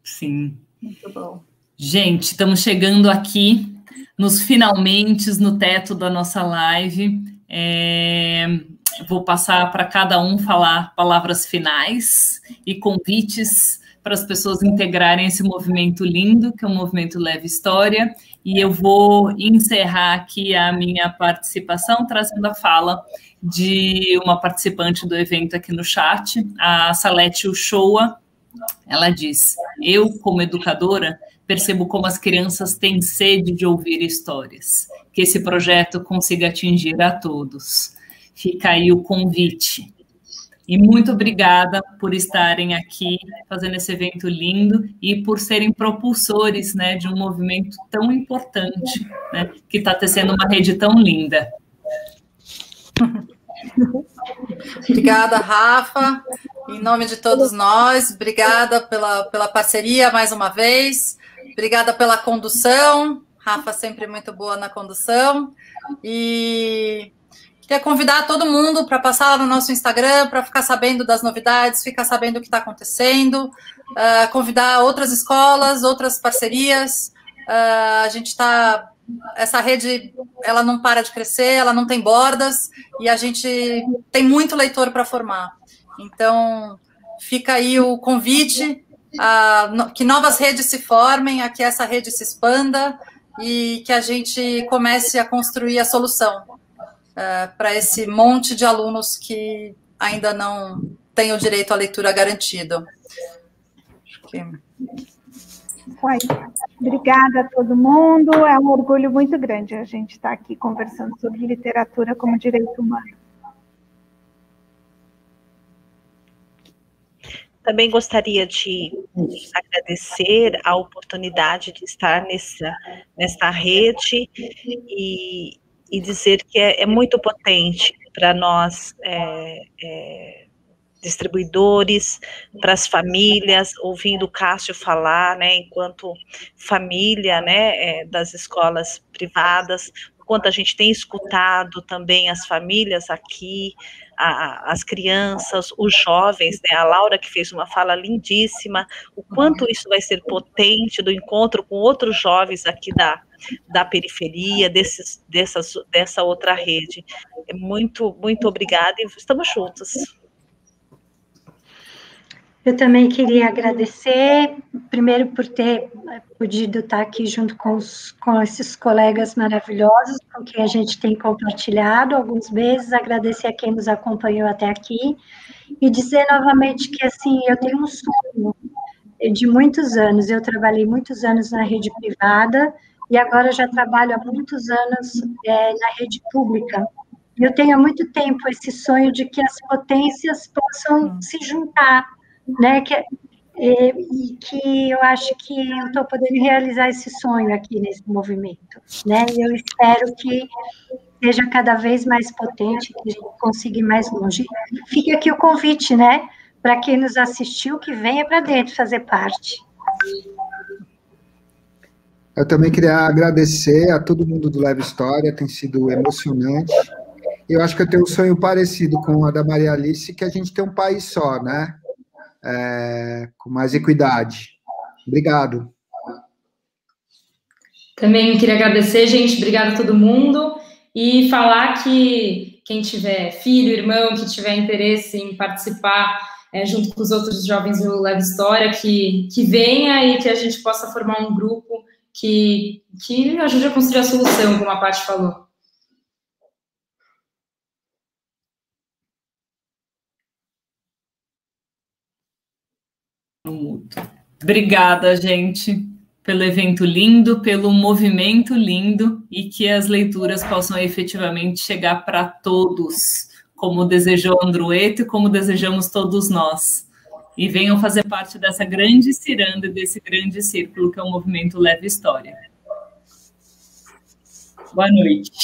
Sim. Muito bom. Gente, estamos chegando aqui nos finalmente, no teto da nossa live. Vou passar para cada um falar palavras finais e convites para as pessoas integrarem esse movimento lindo, que é o Movimento Leve História, e eu vou encerrar aqui a minha participação, trazendo a fala de uma participante do evento aqui no chat, a Salete Uchoa. Ela diz: eu, como educadora, percebo como as crianças têm sede de ouvir histórias, que esse projeto consiga atingir a todos. Fica aí o convite. E muito obrigada por estarem aqui fazendo esse evento lindo e por serem propulsores, né, de um movimento tão importante, né, que está tecendo uma rede tão linda. Obrigada, Rafa. Em nome de todos nós, obrigada pela parceria mais uma vez. Obrigada pela condução. Rafa sempre muito boa na condução. E queria convidar todo mundo para passar lá no nosso Instagram, para ficar sabendo das novidades, ficar sabendo o que está acontecendo, convidar outras escolas, outras parcerias. A gente está... Essa rede, ela não para de crescer, ela não tem bordas, e a gente tem muito leitor para formar. Então, fica aí o convite que novas redes se formem, a que essa rede se expanda e que a gente comece a construir a solução para esse monte de alunos que ainda não têm o direito à leitura garantido. Acho que... Obrigada a todo mundo, é um orgulho muito grande a gente estar aqui conversando sobre literatura como direito humano. Também gostaria de agradecer a oportunidade de estar nessa rede e dizer que é muito potente para nós, distribuidores, para as famílias, ouvindo o Cássio falar, né, enquanto família, né, das escolas privadas, o quanto a gente tem escutado também as famílias aqui, as crianças, os jovens, né, a Laura que fez uma fala lindíssima, o quanto isso vai ser potente do encontro com outros jovens aqui da periferia, dessa outra rede. Muito, muito obrigada e estamos juntos. Eu também queria agradecer, primeiro por ter podido estar aqui junto com esses colegas maravilhosos, com quem a gente tem compartilhado alguns meses, agradecer a quem nos acompanhou até aqui, e dizer novamente que, assim, eu tenho um sonho de muitos anos, eu trabalhei muitos anos na rede privada, e agora já trabalho há muitos anos na rede pública. Eu tenho há muito tempo esse sonho de que as potências possam se juntar, né, e que eu acho que eu estou podendo realizar esse sonho aqui nesse movimento, né, e eu espero que seja cada vez mais potente, que a gente consiga ir mais longe. Fica aqui o convite, né, para quem nos assistiu, que venha para dentro fazer parte. Eu também queria agradecer a todo mundo do Leve História, tem sido emocionante. Eu acho que eu tenho um sonho parecido com a da Maria Alice, que a gente tem um país só, né? Com mais equidade. Obrigado. Também queria agradecer, gente, obrigada a todo mundo, e falar que quem tiver filho, irmão, que tiver interesse em participar junto com os outros jovens do Leve História, que venha e que a gente possa formar um grupo que ajude a construir a solução, como a Paty falou. Obrigada, gente, pelo evento lindo, pelo movimento lindo, e que as leituras possam efetivamente chegar para todos, como desejou Andrueto e como desejamos todos nós. E venham fazer parte dessa grande ciranda, desse grande círculo que é o Movimento Leve História. Boa noite.